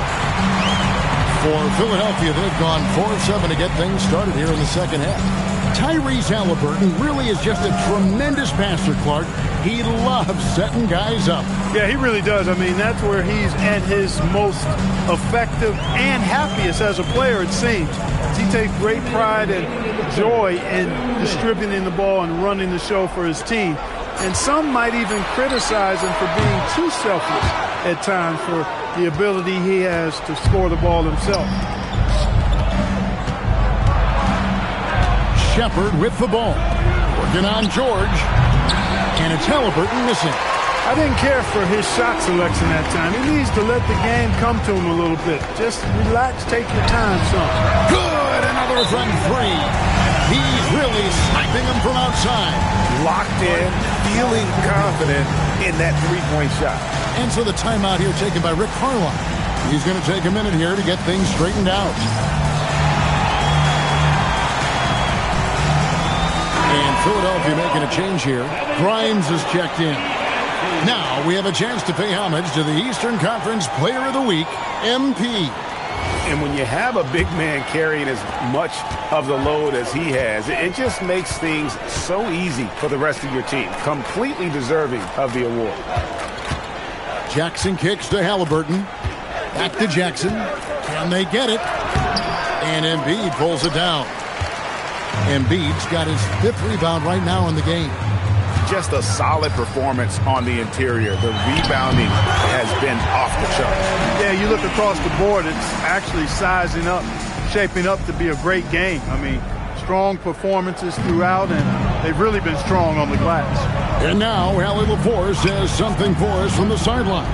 For Philadelphia, they've gone 4 of 7 to get things started here in the second half. Tyrese Halliburton really is just a tremendous passer, Clark. He loves setting guys up. Yeah, he really does. I mean, that's where he's at his most effective and happiest as a player, it seems. He takes great pride and joy in distributing the ball and running the show for his team. And some might even criticize him for being too selfless at times for the ability he has to score the ball himself. Shepard with the ball. Working on George. And it's Halliburton missing. I didn't care for his shot selection that time. He needs to let the game come to him a little bit. Just relax, take your time, son. Good, another from 3. He's really sniping him from outside. Locked in, feeling confident in that three-point shot. And so the timeout here taken by Rick Carlisle. He's going to take a minute here to get things straightened out. And Philadelphia making a change here. Grimes is checked in. Now we have a chance to pay homage to the Eastern Conference Player of the Week, MP. And when you have a big man carrying as much of the load as he has, it just makes things so easy for the rest of your team. Completely deserving of the award. Jackson kicks to Halliburton. Back to Jackson. Can they get it? And Embiid pulls it down. Embiid's got his 5th rebound right now in the game. Just a solid performance on the interior. The rebounding has been off the charts. Yeah, you look across the board, it's actually sizing up, shaping up to be a great game. I mean, strong performances throughout, and they've really been strong on the glass. And now, Allie LaForce has something for us from the sideline.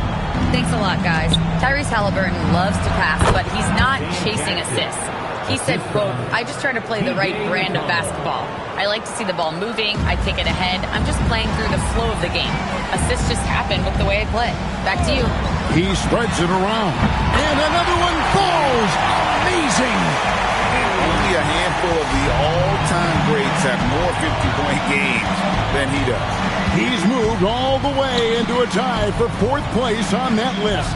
Thanks a lot, guys. Tyrese Halliburton loves to pass, but he's not chasing assists. He said, quote, I just try to play the right brand of basketball. I like to see the ball moving. I kick it ahead. I'm just playing through the flow of the game. Assists just happen with the way I play. Back to you. He spreads it around. And another one falls. Amazing. Only a handful of the all-time greats have more 50-point games than he does. He's moved all the way into a tie for 4th place on that list.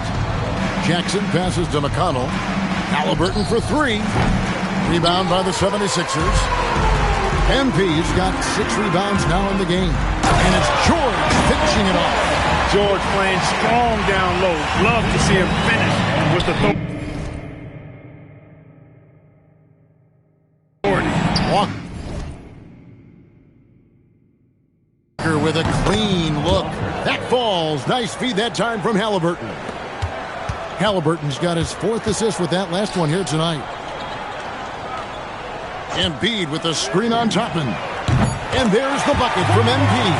Jackson passes to McConnell. Halliburton for 3. Rebound by the 76ers. MP's got 6 rebounds now in the game. And it's George finishing it off. George playing strong down low. Love to see him finish with the Walker with a clean look. That falls. Nice feed that time from Halliburton. Halliburton's got his 4th assist with that last one here tonight. Embiid with the screen on Topman. And there's the bucket from Embiid.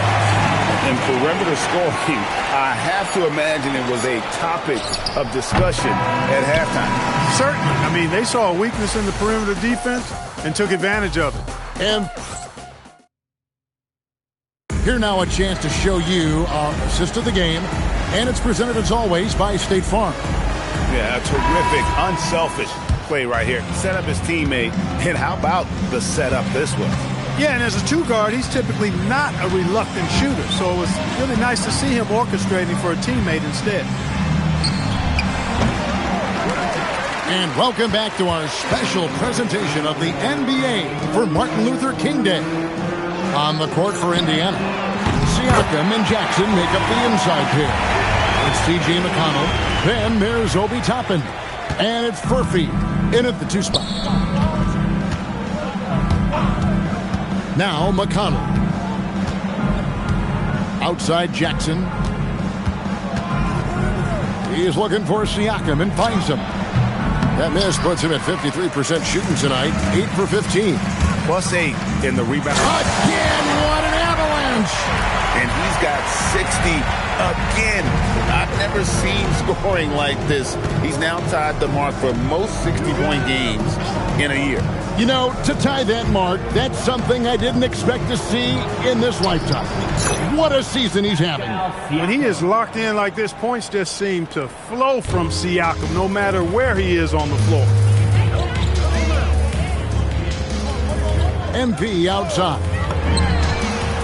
In perimeter scoring, I have to imagine it was a topic of discussion at halftime. Certainly. I mean, they saw a weakness in the perimeter defense and took advantage of it. And here now a chance to show you our assist of the game. And it's presented as always by State Farm. Yeah, a terrific, unselfish play right here. Set up his teammate, and how about the setup this was? Yeah, and as a 2 guard, he's typically not a reluctant shooter, so it was really nice to see him orchestrating for a teammate instead. And welcome back to our special presentation of the NBA for Martin Luther King Day. On the court for Indiana, Siakam and Jackson make up the inside pair. It's C.J. McConnell. Then there's Obi Toppin. And it's Furphy in at the 2 spot. Now McConnell. Outside Jackson. He is looking for Siakam and finds him. That miss puts him at 53% shooting tonight. 8 for 15. +8 in the rebound. Again, what an avalanche! And he's got 60 again. I've never seen scoring like this. He's now tied the mark for most 60-point games in a year. You know, to tie that mark, that's something I didn't expect to see in this lifetime. What a season he's having. When he is locked in like this, points just seem to flow from Siakam no matter where he is on the floor. MP outside.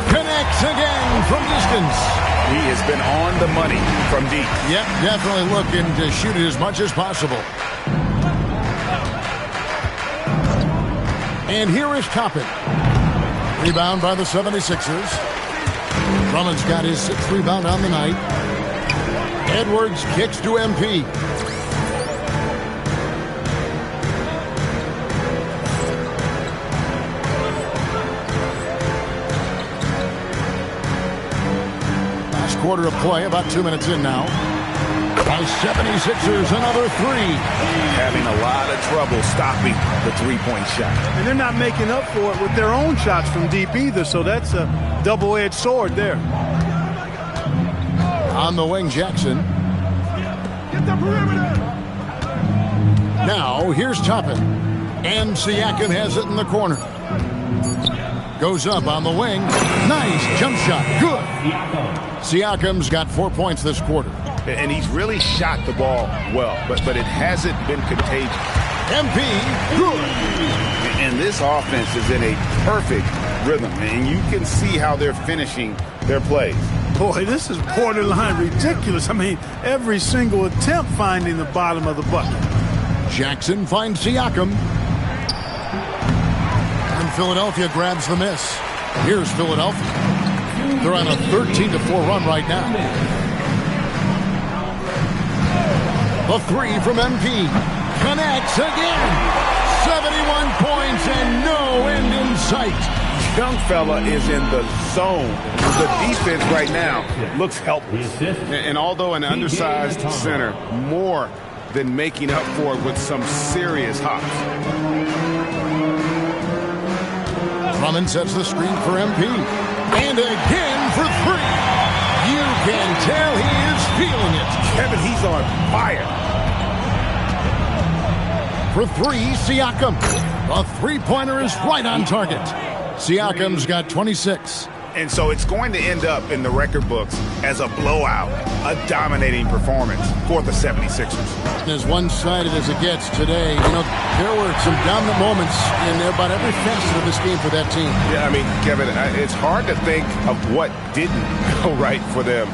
Connects again from distance. He has been on the money from deep. Yep, definitely looking to shoot it as much as possible. And here is Toppin. Rebound by the 76ers. Drummond's got his 6th rebound on the night. Edwards kicks to MP. Last quarter of play, about 2 minutes in now. By 76ers, another 3. Having a lot of trouble stopping the 3-point shot. And they're not making up for it with their own shots from deep either, so that's a double-edged sword there. On the wing, Jackson. Get the perimeter! Now, here's Toppin. And Siakam has it in the corner. Goes up on the wing. Nice jump shot. Good. Siakam's got 4 points this quarter. And he's really shot the ball well, but it hasn't been contagious. MP, good. And this offense is in a perfect rhythm, and you can see how they're finishing their plays. Boy, this is borderline ridiculous. I mean, every single attempt finding the bottom of the bucket. Jackson finds Siakam. And Philadelphia grabs the miss. Here's Philadelphia. They're on a 13-4 run right now. The 3 from MP. Connects again. 71 points and no end in sight. Young fella is in the zone. The defense right now looks helpless. And although an undersized center, more than making up for it with some serious hops. Drummond sets the screen for MP. And again for 3. You can tell he is feeling it. Kevin, he's on fire. For three, Siakam. The three-pointer is right on target. Siakam's got 26. And so it's going to end up in the record books as a blowout, a dominating performance for the 76ers. As one-sided as it gets today, you know, there were some dominant moments in about every facet of this game for that team. Yeah, I mean, Kevin, it's hard to think of what didn't go right for them.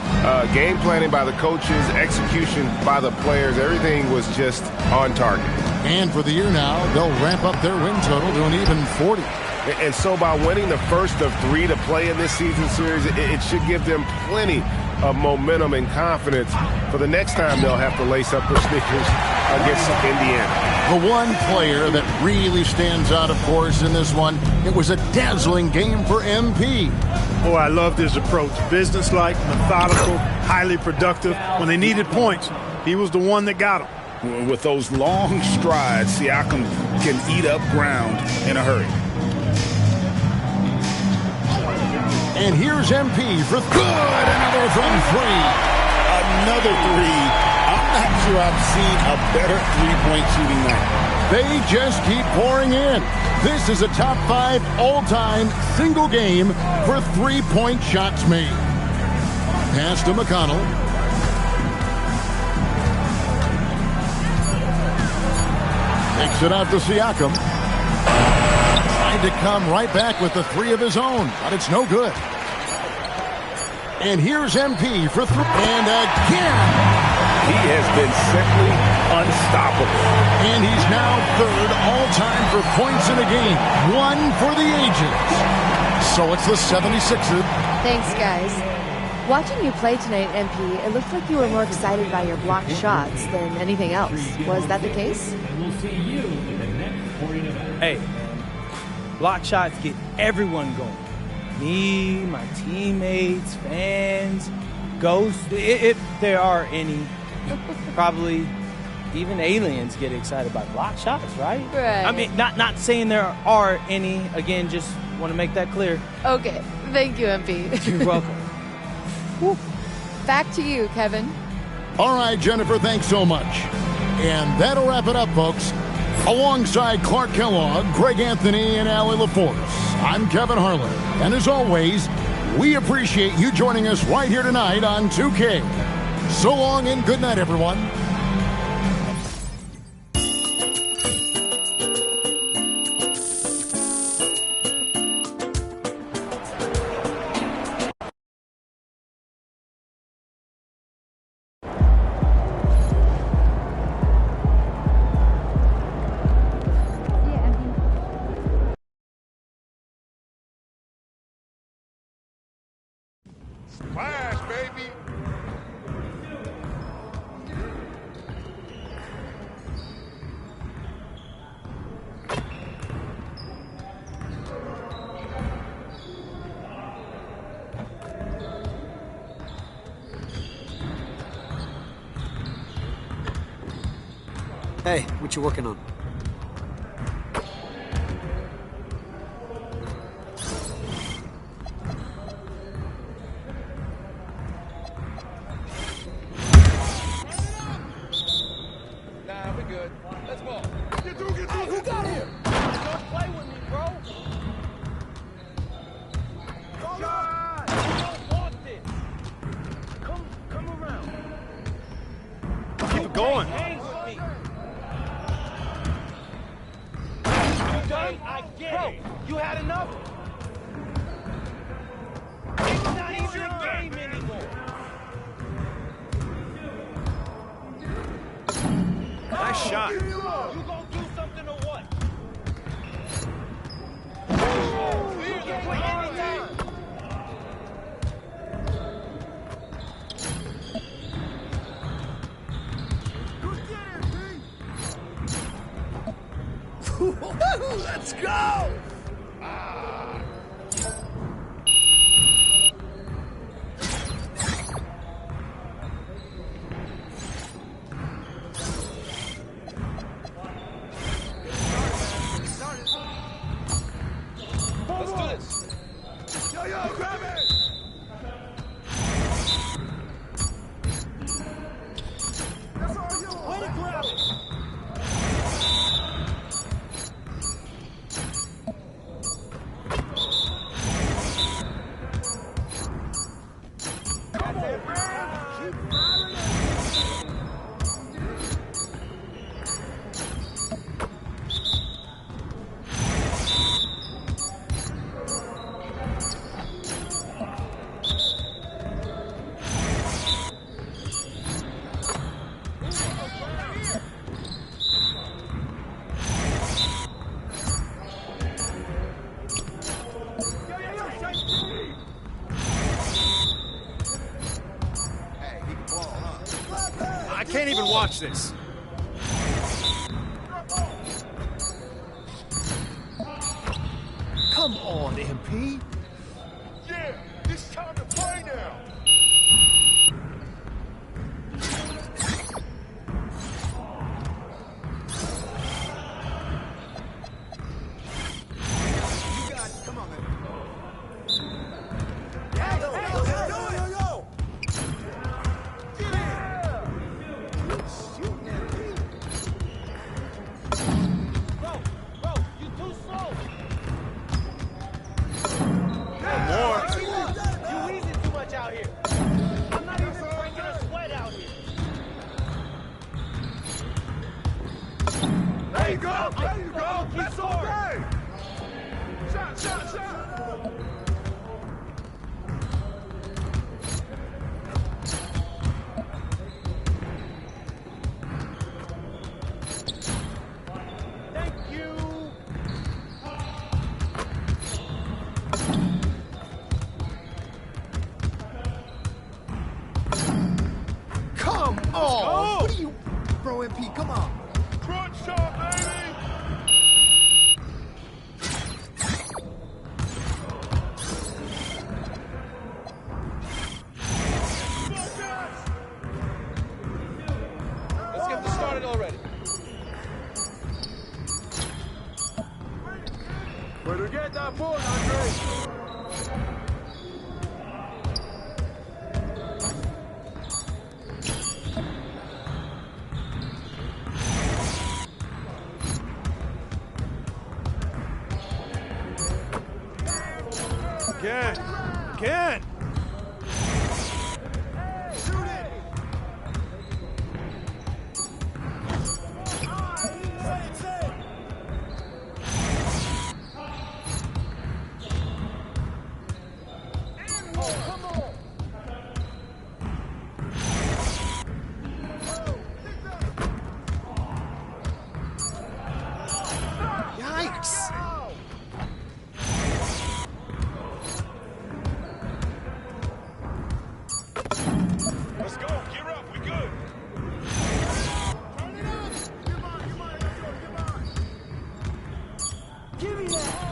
Game planning by the coaches, execution by the players, everything was just on target. And for the year now, they'll ramp up their win total to an even 40. And so by winning the first of three to play in this season series, it should give them plenty of momentum and confidence for the next time they'll have to lace up their sneakers against Indiana. The one player that really stands out, of course, in this one, it was a dazzling game for MP. Boy, I loved his approach. Businesslike, methodical, highly productive. When they needed points, he was the one that got them. With those long strides, Siakam can eat up ground in a hurry. And here's MP for good. Another from three. Another three. I'm not sure I've seen a better three-point shooting night. They just keep pouring in. This is a top 5 all-time single game for three-point shots made. Pass to McConnell. Takes it out to Siakam. Tried to come right back with the three of his own, but it's no good. And here's MP for three. And again. He has been simply unstoppable. And he's now third all-time for points in a game. One for the ages. So it's the 76ers. Thanks, guys. Watching you play tonight, MP, it looked like you were more excited by your blocked shots than anything else. Was that the case? Hey, block shots get everyone going. Me, my teammates, fans, ghosts, if there are any. Probably even aliens get excited by block shots, right? Right. I mean, not saying there are any. Again, just want to make that clear. Okay. Thank you, MP. You're welcome. Back to you, Kevin. All right, Jennifer, thanks so much. And that'll wrap it up, folks. Alongside Clark Kellogg, Greg Anthony, and Allie LaForce, I'm Kevin Harlan. And as always, we appreciate you joining us right here tonight on 2K. So long and good night, everyone. Flash, baby. Hey, what you working on? Nah, we're good. Let's go. Get through. Hey, who got him? Don't play with me, bro. Shot! I don't want this. Come around. Keep it going. Hangs with me. You done? I get it. You had enough? It's not even a game anymore. Nice shot. You gonna do something or what? You can quit anytime. Let's go! Let's do this. Yo, grab it! Watch this. Come on, MP. Yeah, it's time to play now. You got it. Come on, man. Hey, yo. There you go! That's okay! Shot! Thank you! Come on! What are you... Bro, MP, come on! Front shot, baby! Let's get this started already. Way to get that ball, Andre! Again. Yikes! Let's go. Gear up. We good. Turn it up! Give me that!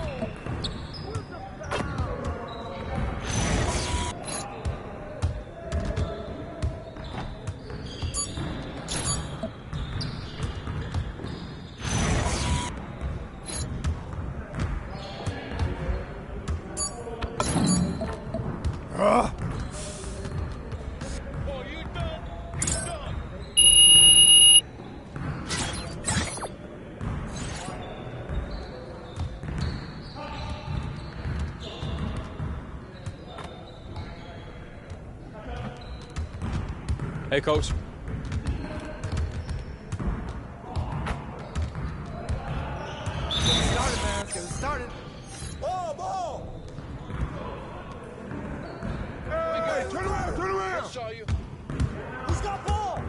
Hey, Coach. Get it started. Ball! Hey, turn around! Show you. Who's got ball?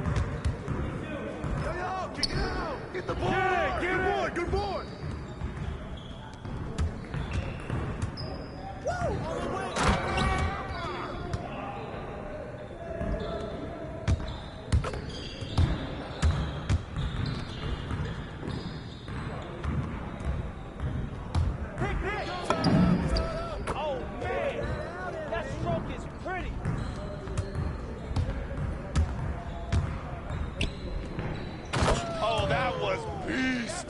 Yo, kick it out! Get the ball! Yeah, good boy! Woo! On the way! Oh, man. That stroke is pretty. Oh, that was beast.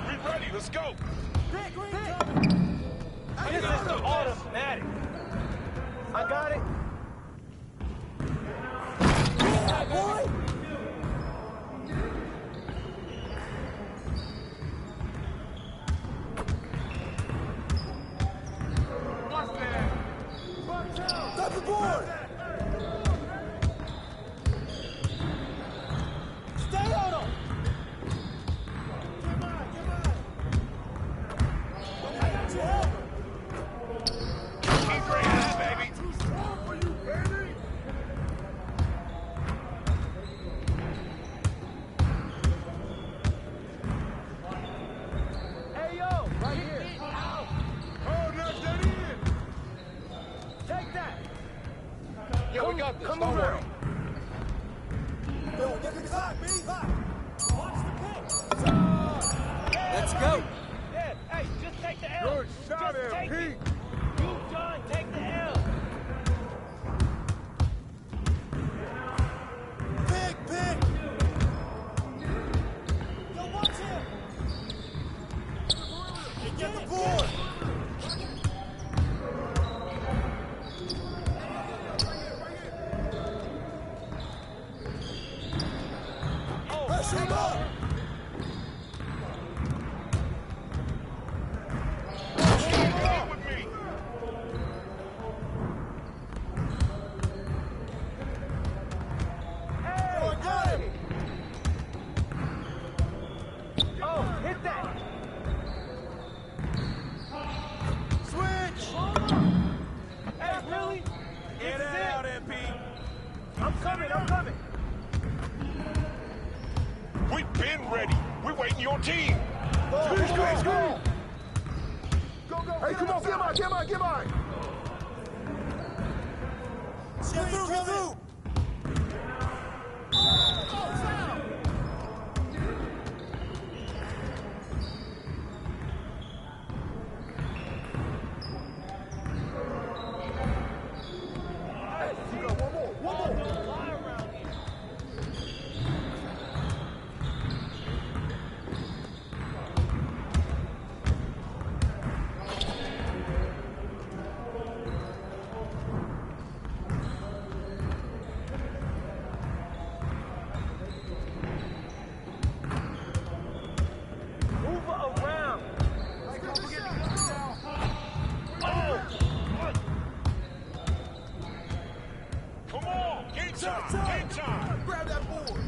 We ready. Let's go. This is automatic. I got it. Boy! Stop the board! Stay on him! I got your help! Keep bringing it, baby. Too strong for you, baby! Yeah, we got this. Come Don't around. worry. Yo, get the hot, B. Hot. Watch the pitch. Let's go. Yeah, hey, just take the L. Good shot, just take MP. it. You, John, take the L. Pick. Yo, watch him. And get the board. Press him up. Oh, hit that. Switch. Hey, really? Get This is it out, it. MP. I'm coming. We've been ready. We're waiting your team. Go. Hey, come on, get mine. Get through. You got one more. Move around. Come on, game time. Grab that board.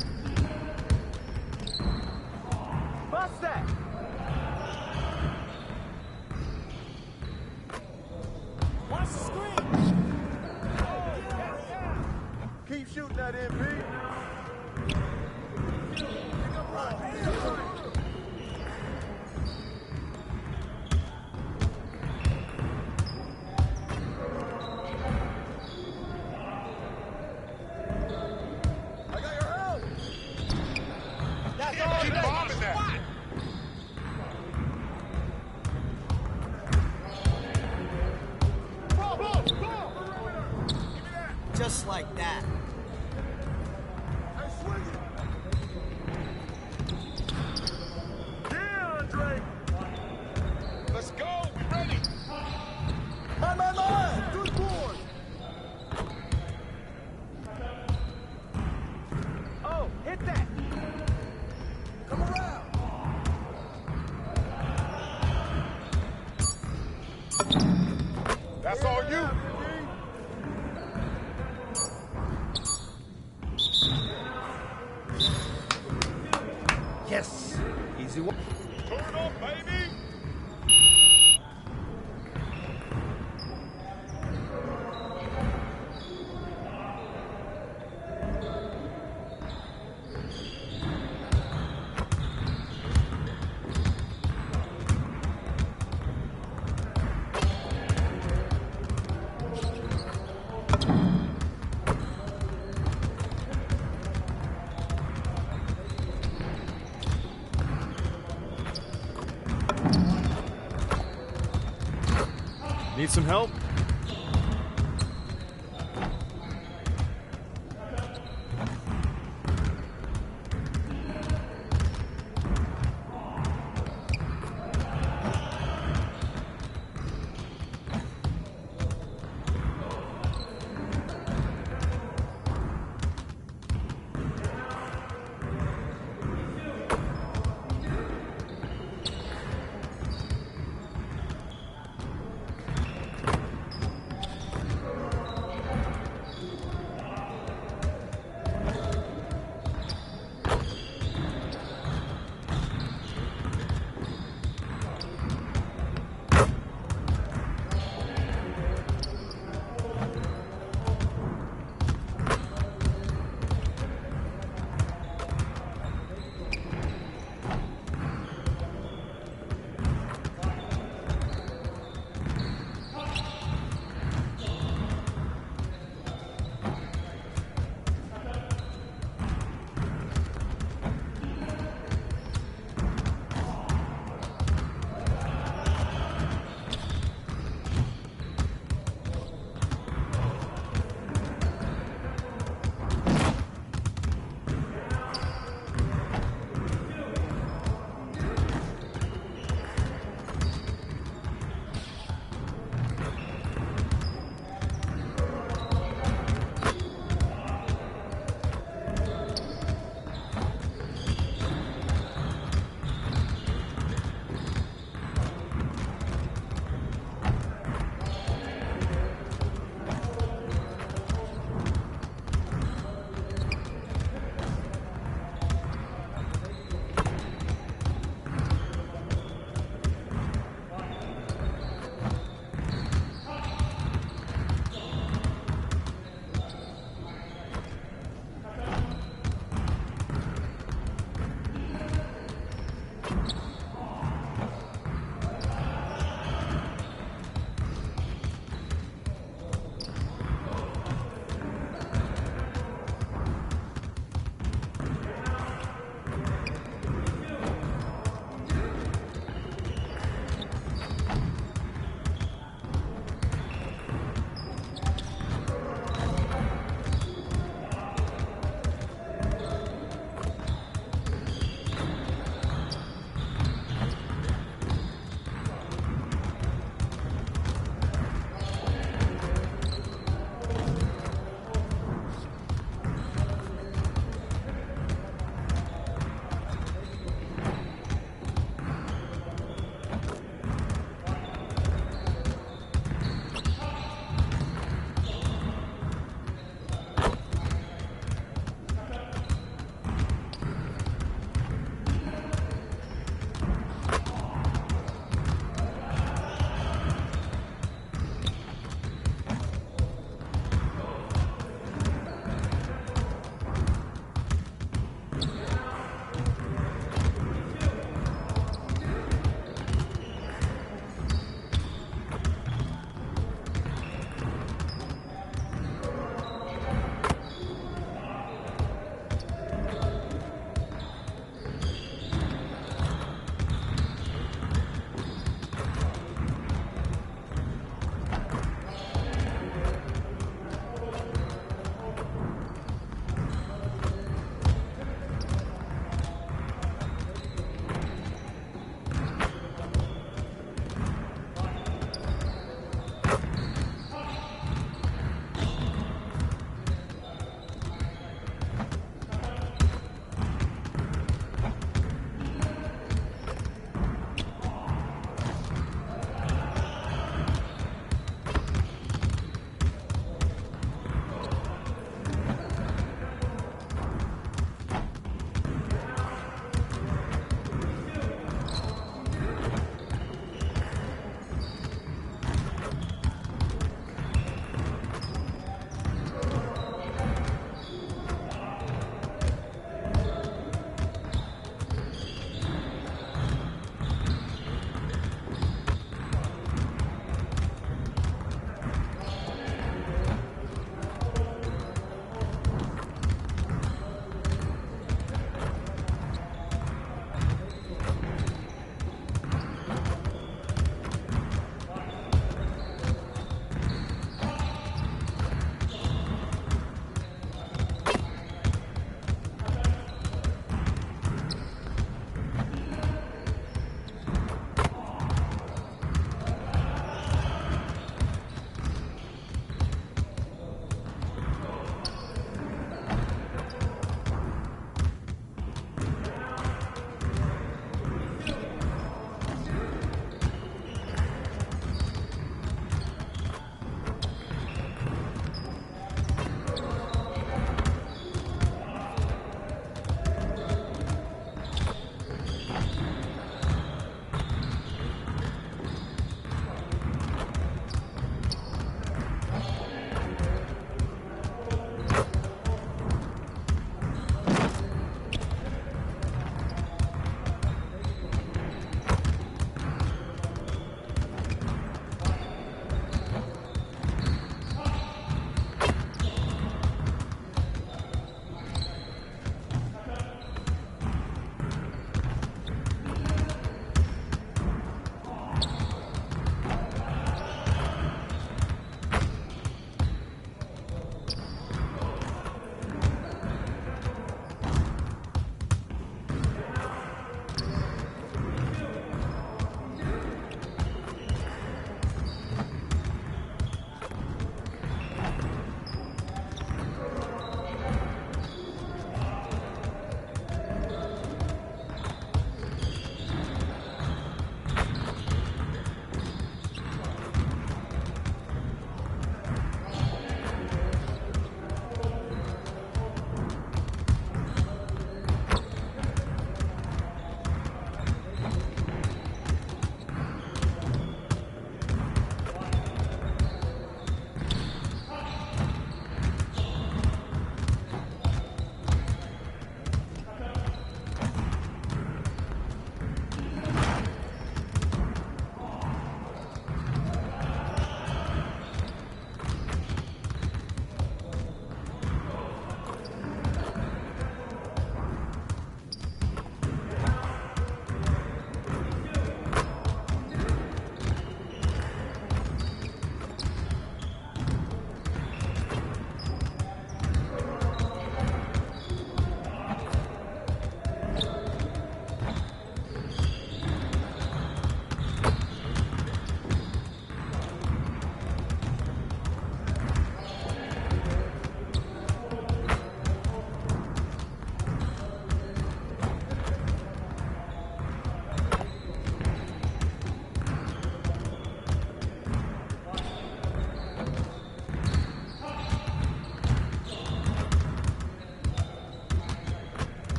Bust that. Watch the screen. Keep shooting that MP. I got your help. That's all. Keep bombing that. Just like that. Hey, swing it. Yeah, Andre. Let's go. We're ready. Mine. Good boy. Oh, hit that. Come around. That's all you. Yes. Easy one. Turn up, baby. Need some help?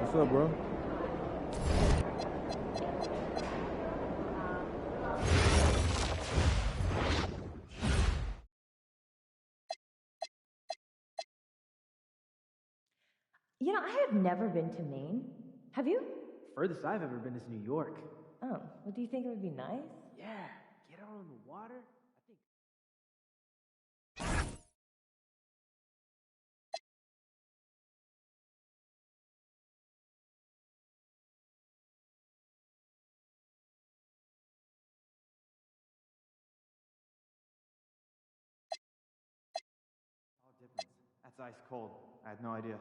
What's up, bro? You know, I have never been to Maine. Have you? Furthest I've ever been is New York. Oh, well, do you think it would be nice? Yeah, get out on the water. All difference. That's ice cold. I had no idea.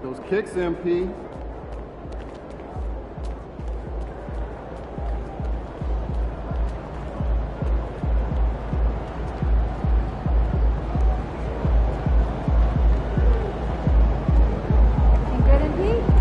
Those kicks, MP. Good, MP?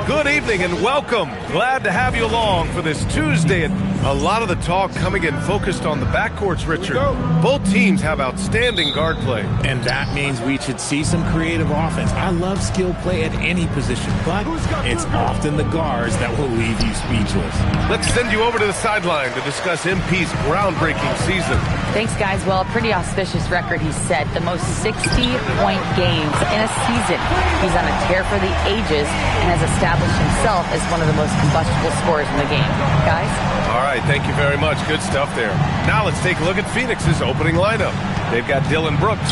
Good evening and welcome. Glad to have you along for this Tuesday. And a lot of the talk coming in focused on the backcourts, Richard. Both teams have outstanding guard play. And that means we should see some creative offense. I love skill play at any position, but it's often the guards that will leave you speechless. Let's send you over to the sideline to discuss MP's groundbreaking season. Thanks, guys. Well, a pretty auspicious record he set. The most 60-point games in a season. He's on a tear for the ages and has established himself as one of the most combustible scorers in the game. Guys? All right, thank you very much. Good stuff there. Now let's take a look at Phoenix's opening lineup. They've got Dylan Brooks,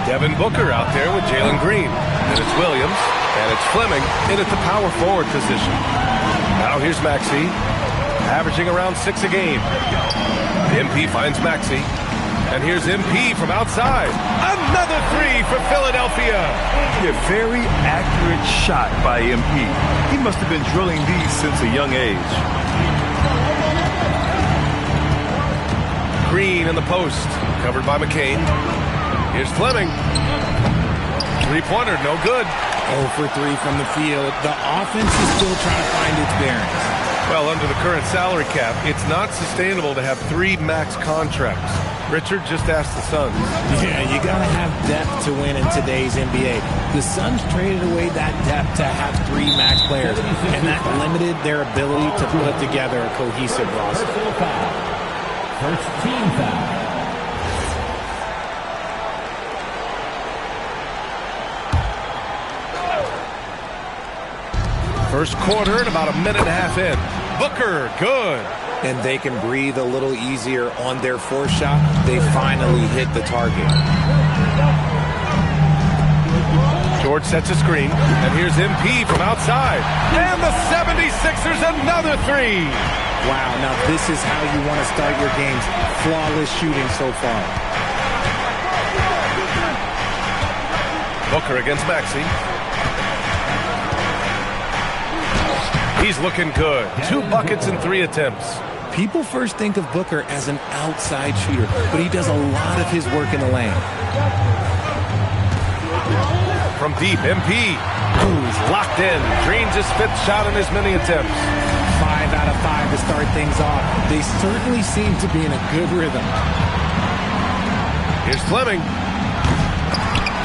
Devin Booker out there with Jalen Green. Then it's Williams, and it's Fleming in at the power forward position. Now here's Maxey, averaging around 6 a game. MP finds Maxey, and here's MP from outside. Another three for Philadelphia. A very accurate shot by MP. He must have been drilling these since a young age. Green in the post, covered by McCain. Here's Fleming. Three-pointer, no good. 0 for 3 from the field. The offense is still trying to find its bearings. Well, under the current salary cap, it's not sustainable to have 3 max contracts. Richard just asked the Suns. Yeah, you got to have depth to win in today's NBA. The Suns traded away that depth to have 3 max players, and that limited their ability to put together a cohesive roster. First team foul. First quarter and about a minute and a half in. Booker, good. and they can breathe a little easier on their fourth shot, they finally hit the target. George sets a screen, and here's MP from outside. And the 76ers another three. Wow, now this is how you want to start your games. Flawless shooting so far. Booker against Maxey. He's looking good. 2 buckets in 3 attempts. People first think of Booker as an outside shooter, but he does a lot of his work in the lane. From deep, MP, who's locked in, drains his 5th shot in as many attempts. 5 out of 5 to start things off. They certainly seem to be in a good rhythm. Here's Fleming.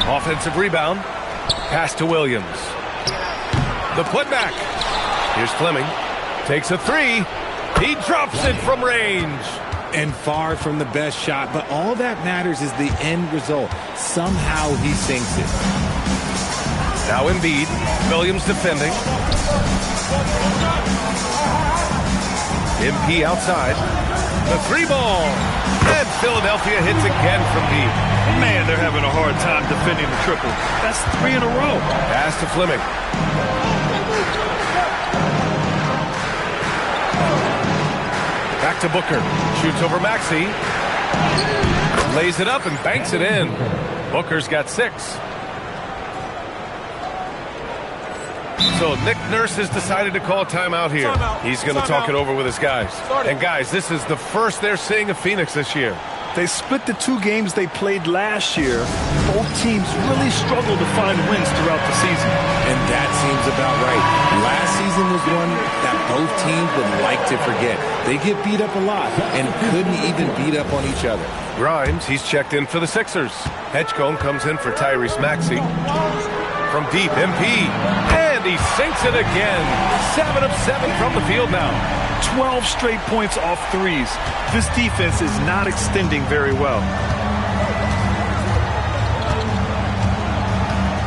Offensive rebound. Pass to Williams. The putback. Here's Fleming. Takes a 3. He drops it from range. And far from the best shot, but all that matters is the end result. Somehow he sinks it. Now Embiid. Williams defending. MP outside. The 3-ball. And Philadelphia hits again from deep. Man, they're having a hard time defending the triple. That's 3 in a row. Pass to Fleming. Back to Booker. Shoots over Maxey. Lays it up and banks it in. Booker's got 6. So Nick Nurse has decided to call a timeout here. He's going to talk it over with his guys. And guys, this is the first they're seeing of Phoenix this year. They split the 2 games they played last year. Both teams really struggled to find wins throughout the season. And that seems about right. Last season was one that both teams would like to forget. They get beat up a lot and couldn't even beat up on each other. Grimes, he's checked in for the Sixers. Hedgecombe comes in for Tyrese Maxey. From deep, MP. And he sinks it again. 7 of 7 from the field now. 12 straight points off threes. This defense is not extending very well.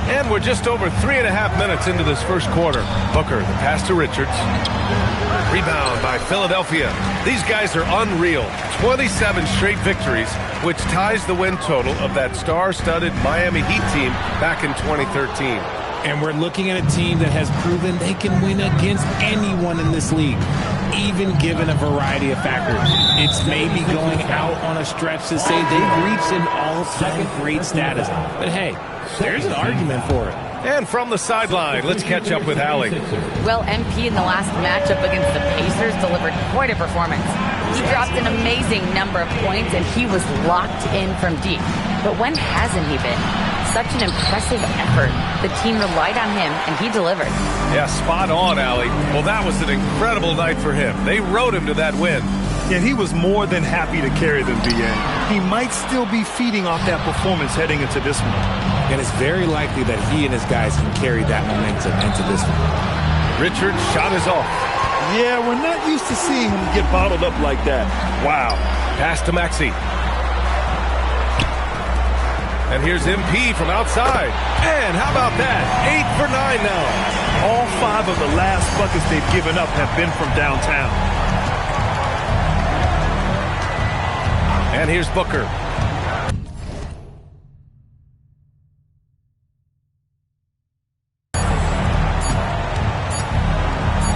And we're just over 3.5 minutes into this first quarter. Booker, the pass to Richards. Rebound by Philadelphia. These guys are unreal. 27 straight victories, which ties the win total of that star-studded Miami Heat team back in 2013. And we're looking at a team that has proven they can win against anyone in this league, even given a variety of factors. It's maybe going out on a stretch to say they've reached an all-time great status. But hey, there's an argument for it. And from the sideline, let's catch up with Allie. Well, MP in the last matchup against the Pacers delivered quite a performance. He dropped an amazing number of points, and he was locked in from deep. But when hasn't he been? Such an impressive effort. The team relied on him, and he delivered. Yeah, spot on, Allie. Well, that was an incredible night for him. They rode him to that win. And he was more than happy to carry them, B.A. He might still be feeding off that performance heading into this one. And it's very likely that he and his guys can carry that momentum into this one. Richard's shot is off. Yeah, we're not used to seeing him get bottled up like that. Wow. Pass to Maxey. And here's MP from outside. And how about that? 8 for 9 now. All 5 of the last buckets they've given up have been from downtown. And here's Booker.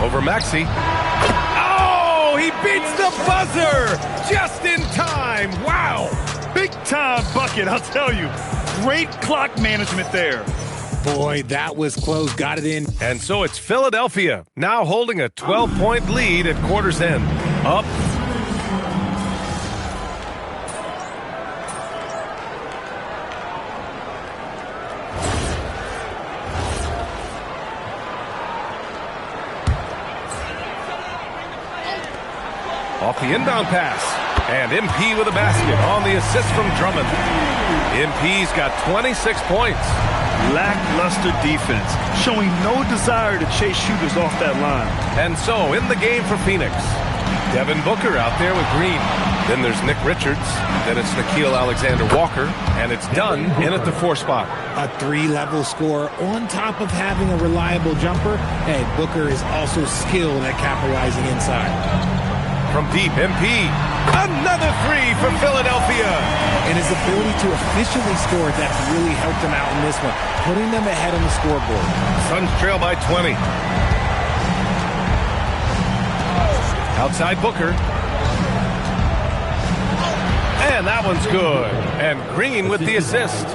Over Maxey. Oh, he beats the buzzer just in time. Wow. Big time bucket, I'll tell you. Great clock management there. Boy, that was close. Got it in. And so it's Philadelphia now holding a 12-point lead at quarter's end. Up. Off the inbound pass. And MP with a basket on the assist from Drummond. MP's got 26 points. Lackluster defense, showing no desire to chase shooters off that line. And so, in the game for Phoenix, Devin Booker out there with Green. Then there's Nick Richards. Then it's Nickeil Alexander-Walker. And it's Dunn in at the 4 spot. A 3-level scorer on top of having a reliable jumper. And Booker is also skilled at capitalizing inside. From deep, MP. Another three for Philadelphia. And his ability to efficiently score, that really helped him out in this one, putting them ahead on the scoreboard. Suns trail by 20. Outside Booker. And that one's good. And Green with the assist.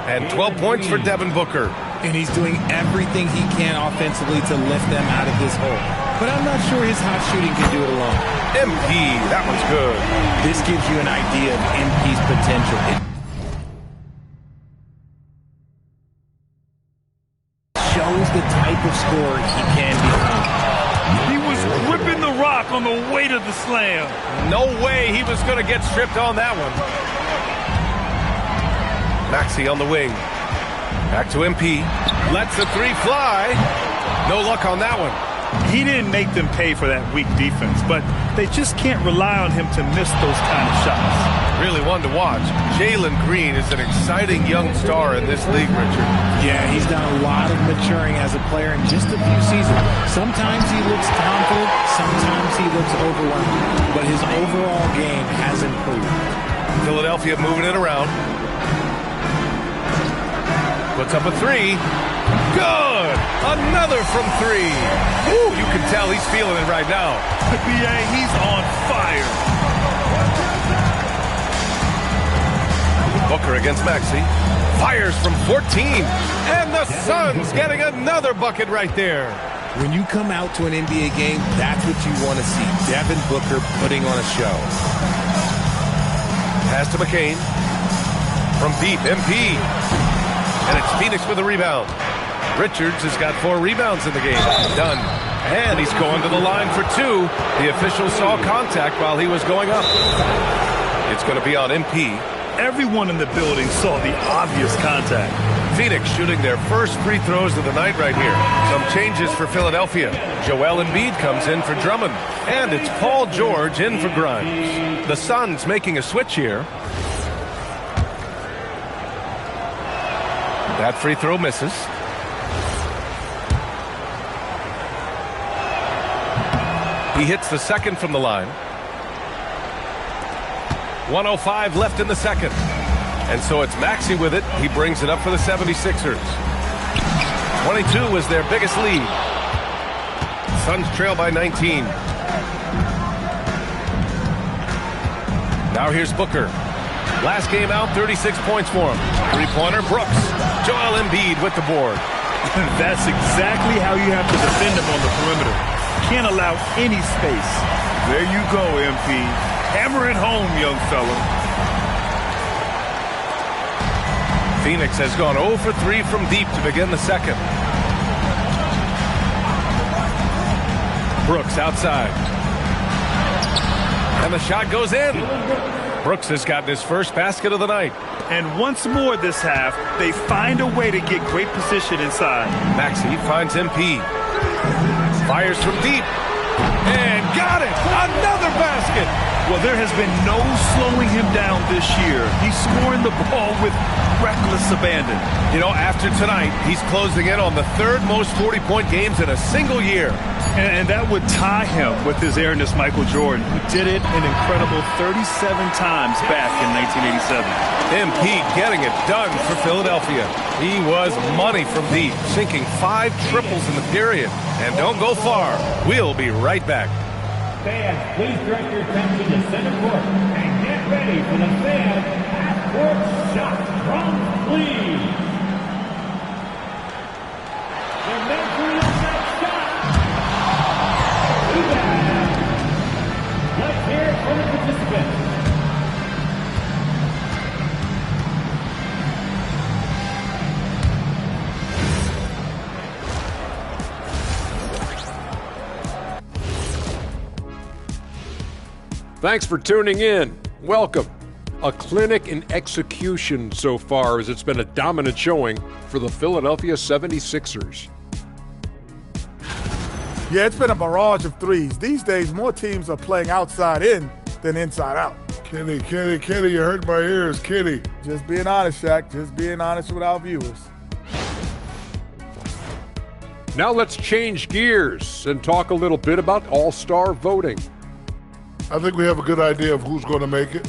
And 12 points for Devin Booker. And he's doing everything he can offensively to lift them out of this hole. But I'm not sure his hot shooting can do it alone. MP, that one's good. This gives you an idea of MP's potential. It shows the type of scorer he can become. He was gripping the rock on the weight of the slam. No way he was going to get stripped on that one. Maxey on the wing. Back to MP. Lets the three fly. No luck on that one. He didn't make them pay for that weak defense, but they just can't rely on him to miss those kind of shots. Really one to watch. Jalen Green is an exciting young star in this league, Richard. Yeah, he's done a lot of maturing as a player in just a few seasons. Sometimes he looks confident, sometimes he looks overwhelmed, but his overall game has improved. Philadelphia moving it around. Puts up a three. Good! Another from three. Ooh, you can tell he's feeling it right now. BA, he's on fire. Booker against Maxey. Fires from 14. And the Suns getting another bucket right there. When you come out to an NBA game, that's what you want to see. Devin Booker putting on a show. Pass to McCain. From deep, MP. And it's Phoenix with a rebound. Richards has got 4 rebounds in the game. Done. And he's going to the line for 2. The official saw contact while he was going up. It's going to be on MP. Everyone in the building saw the obvious contact. Phoenix shooting their first free throws of the night right here. Some changes for Philadelphia. Joel Embiid comes in for Drummond. And it's Paul George in for Grimes. The Suns making a switch here. That free throw misses. He hits the second from the line. 1:05 left in the second. And so it's Maxey with it. He brings it up for the 76ers. 22 was their biggest lead. Suns trail by 19. Now here's Booker. Last game out, 36 points for him. Three-pointer, Brooks. Joel Embiid with the board. That's exactly how you have to defend him on the perimeter. Can't allow any space. There you go, MP. Hammer it home, young fella. Phoenix has gone 0 for 3 from deep to begin the second. Brooks outside. And the shot goes in. Brooks has gotten his first basket of the night. And once more this half, they find a way to get great position inside. Maxey finds MP. Fires from deep. And got it! Another basket! Well, there has been no slowing him down this year. He's scoring the ball with reckless abandon. You know, after tonight, he's closing in on the 3rd most 40-point games in a single year. And that would tie him with his heiress, Michael Jordan, who did it an incredible 37 times back in 1987. MP getting it done for Philadelphia. He was money from deep, sinking 5 triples in the period. And don't go far. We'll be right back. Fans, please direct your attention to center court and get ready for the fan half-court shot from Cleveland. The Mercury next shot. Let's hear it from the participants. Thanks for tuning in. Welcome. A clinic in execution so far, as it's been a dominant showing for the Philadelphia 76ers. Yeah, it's been a barrage of threes. These days, more teams are playing outside in than inside out. Kenny, you hurt my ears, Kenny. Just being honest, Shaq. Just being honest with our viewers. Now let's change gears and talk a little bit about all-star voting. I think we have a good idea of who's going to make it.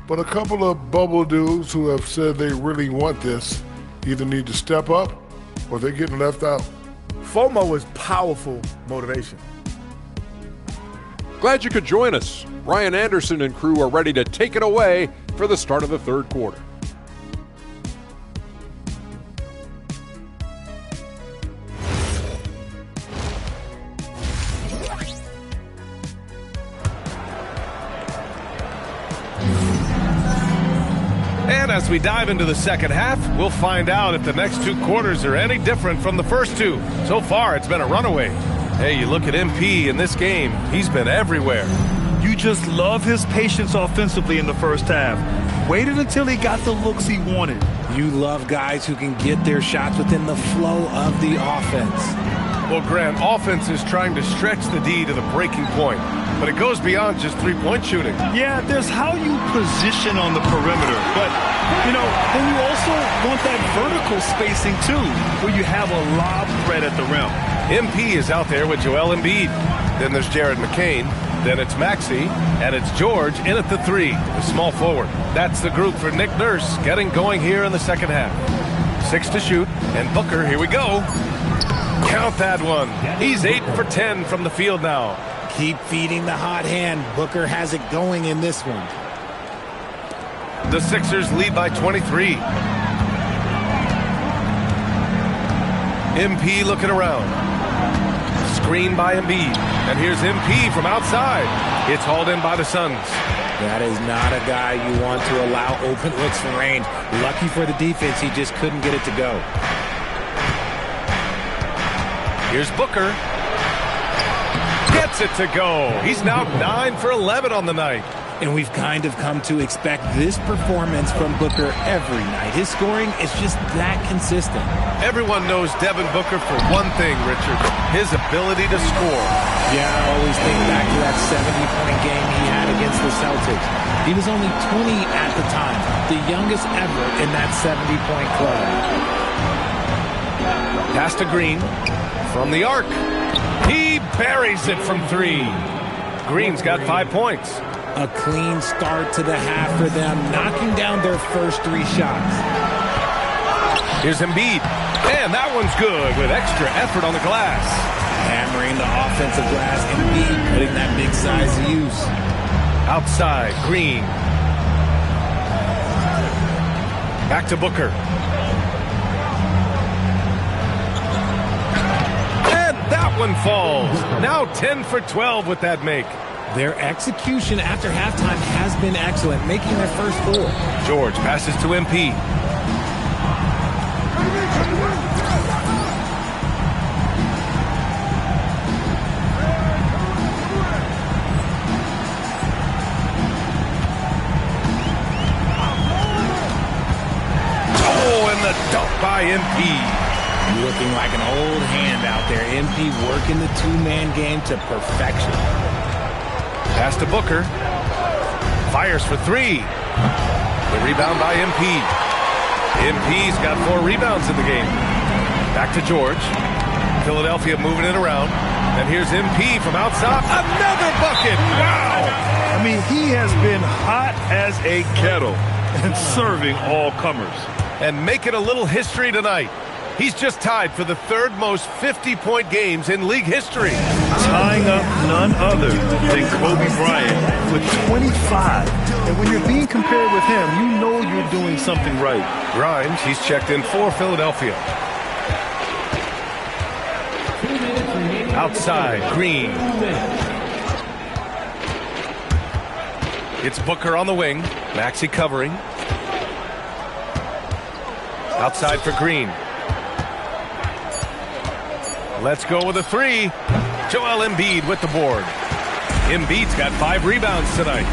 But a couple of bubble dudes who have said they really want this either need to step up or they're getting left out. FOMO is powerful motivation. Glad you could join us. Ryan Anderson and crew are ready to take it away for the start of the third quarter. And as we dive into the second half, we'll find out if the next two quarters are any different from the first two. So far, it's been a runaway. Hey, you look at MP in this game, he's been everywhere. You just love his patience offensively in the first half. Waited until he got the looks he wanted. You love guys who can get their shots within the flow of the offense. Well, Grant, offense is trying to stretch the D to the breaking point, but it goes beyond just three-point shooting. Yeah, there's how you position on the perimeter, but, you know, then you also want that vertical spacing, too, where you have a lob threat at the rim. MP is out there with Joel Embiid. Then there's Jared McCain. Then it's Maxey. And it's George in at the three, the small forward. That's the group for Nick Nurse getting going here in the second half. 6 to shoot. And Booker, here we go. Count that one. He's 8 for 10 from the field now. Keep feeding the hot hand. Booker has it going in this one. The Sixers lead by 23. MP looking around. Screen by Embiid. And here's MP from outside. It's hauled in by the Suns. That is not a guy you want to allow open looks from range. Lucky for the defense, he just couldn't get it to go. Here's Booker. Gets it to go. He's now 9 for 11 on the night. And we've kind of come to expect this performance from Booker every night. His scoring is just that consistent. Everyone knows Devin Booker for one thing, Richard, his ability to score. Yeah, I always think back to that 70-point game he had against the Celtics. He was only 20 at the time, the youngest ever in that 70-point club. Pass to Green from the arc. He buries it from 3. Green's got 5 points. A clean start to the half for them, knocking down their first 3 shots. Here's Embiid. And that one's good with extra effort on the glass. Hammering the offensive glass. Embiid putting that big size to use. Outside, Green. Back to Booker. And that one falls. Now 10 for 12 with that make. Their execution after halftime has been excellent, making their first 4. George passes to MP. Oh, and the dunk by MP. Looking like an old hand out there. MP working the two-man game to perfection. Pass to Booker. Fires for 3. The rebound by MP. MP's got 4 rebounds in the game. Back to George. Philadelphia moving it around. And here's MP from outside. Another bucket. Wow. I mean, he has been hot as a kettle and serving all comers. And making a little history tonight. He's just tied for the 3rd most 50-point games in league history. Tying up none other than Kobe Bryant with 25. And when you're being compared with him, you know you're doing something right. Grimes, he's checked in for Philadelphia. Outside, Green. It's Booker on the wing. Maxey covering. Outside for Green. Let's go with a 3. Joel Embiid with the board. Embiid's got 5 rebounds tonight.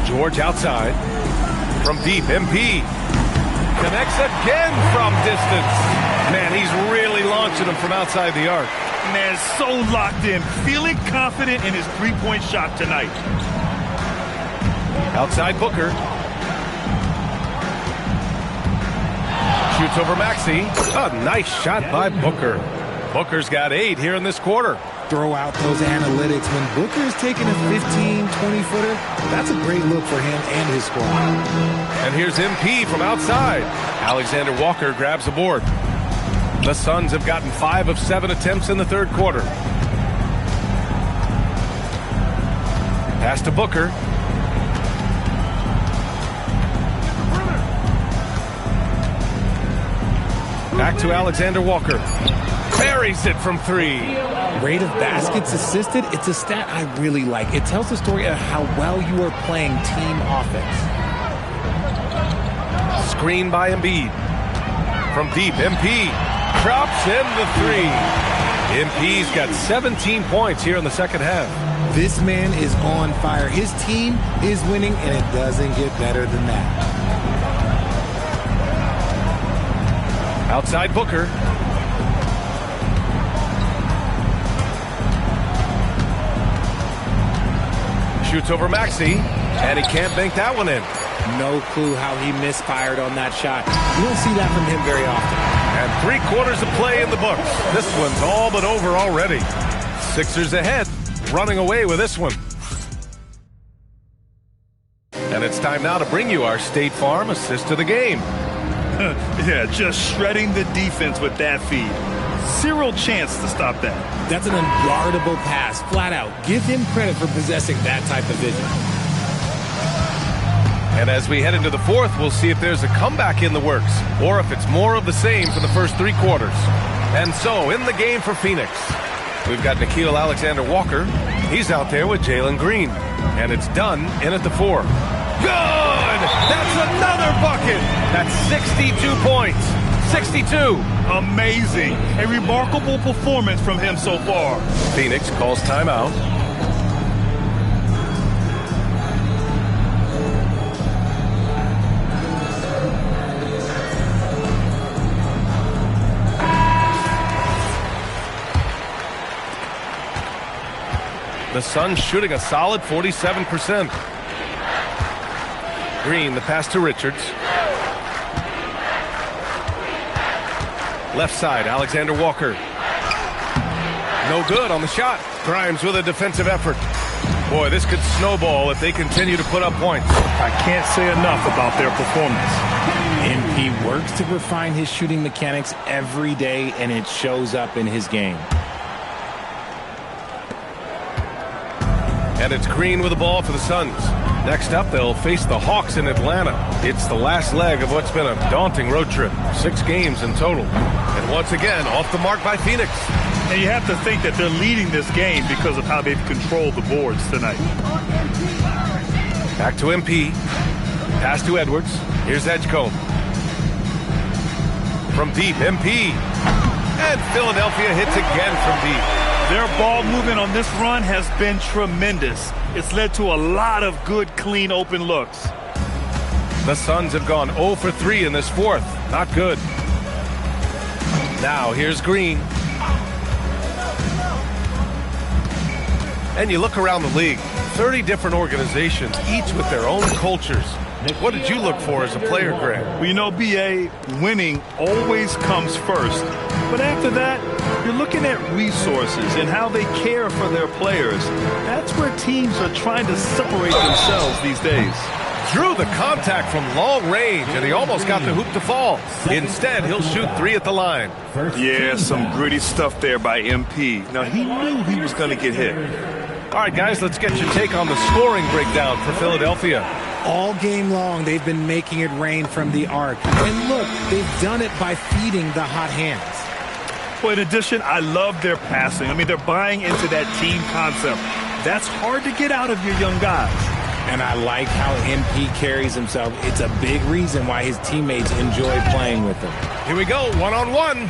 George outside. From deep, MP. Connects again from distance. Man, he's really launching them from outside the arc. Man, so locked in. Feeling confident in his three-point shot tonight. Outside Booker. Shoots over Maxey. A nice shot by Booker. Booker's got 8 here in this quarter. throw out those analytics. When Booker is taking a 15, 20-footer, that's a great look for him and his squad. And here's MP from outside. Alexander Walker grabs the board. The Suns have gotten 5 of 7 attempts in the third quarter. Pass to Booker. Back to Alexander Walker. Buries it from 3. Rate of baskets assisted, it's a stat I really like. It tells the story of how well you are playing team offense. Screen by Embiid. From deep, MP drops in the 3. MP's got 17 points here in the second half. This man is on fire. His team is winning, and it doesn't get better than that. Outside Booker. Shoots over Maxey, and he can't bank that one in. No clue how he misfired on that shot. You don't see that from him very often. And 3 quarters of play in the books. This one's all but over already. Sixers ahead, running away with this one. And it's time now to bring you our State Farm assist of the game. Yeah, just shredding the defense with that feed. Zero chance to stop that. That's an unguardable pass, flat out. Give him credit for possessing that type of vision. And as we head into the fourth, we'll see if there's a comeback in the works or if it's more of the same for the first 3 quarters. And so, in the game for Phoenix, we've got Nickeil Alexander-Walker. He's out there with Jalen Green. And it's done in at the 4. Good! That's another bucket! That's 62 points. 62. Amazing. A remarkable performance from him so far. Phoenix calls timeout. The Suns shooting a solid 47%. Green, the pass to Richards. Left side, Alexander Walker. No good on the shot. Grimes with a defensive effort. Boy, this could snowball if they continue to put up points. I can't say enough about their performance. MP works to refine his shooting mechanics every day, and it shows up in his game. And it's Green with the ball for the Suns. Next up, they'll face the Hawks in Atlanta. It's the last leg of what's been a daunting road trip. 6 games in total. And once again, off the mark by Phoenix. And you have to think that they're leading this game because of how they've controlled the boards tonight. Back to MP. Pass to Edwards. Here's Edgecombe. From deep, MP. And Philadelphia hits again from deep. Their ball movement on this run has been tremendous. It's led to a lot of good, clean, open looks. The Suns have gone 0 for 3 in this fourth. Not good. Now here's Green. And you look around the league, 30 different organizations, each with their own cultures. What did you look for as a player, Grant? Well, you know, BA, winning always comes first. But after that, you're looking at resources and how they care for their players. That's where teams are trying to separate themselves these days. Drew the contact from long range, and he almost got the hoop to fall. Instead, he'll shoot 3 at the line. Yeah, some gritty stuff there by MP. Now, he knew he was going to get hit. All right, guys, let's get your take on the scoring breakdown for Philadelphia. All game long, they've been making it rain from the arc. And look, they've done it by feeding the hot hands. Well, in addition, I love their passing. I mean, they're buying into that team concept. That's hard to get out of your young guys. And I like how MP carries himself. It's a big reason why his teammates enjoy playing with him. Here we go, one-on-one.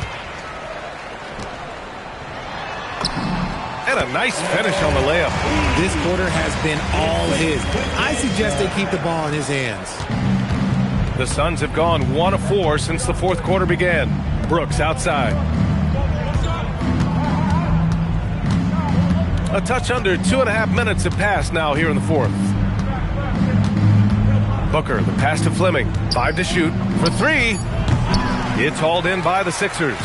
And a nice finish on the layup. This quarter has been all his. I suggest they keep the ball in his hands. The Suns have gone 1 of 4 since the fourth quarter began. Brooks outside. A touch under 2.5 minutes have passed now here in the fourth. Booker, the pass to Fleming. 5 to shoot for 3. It's hauled in by the Sixers.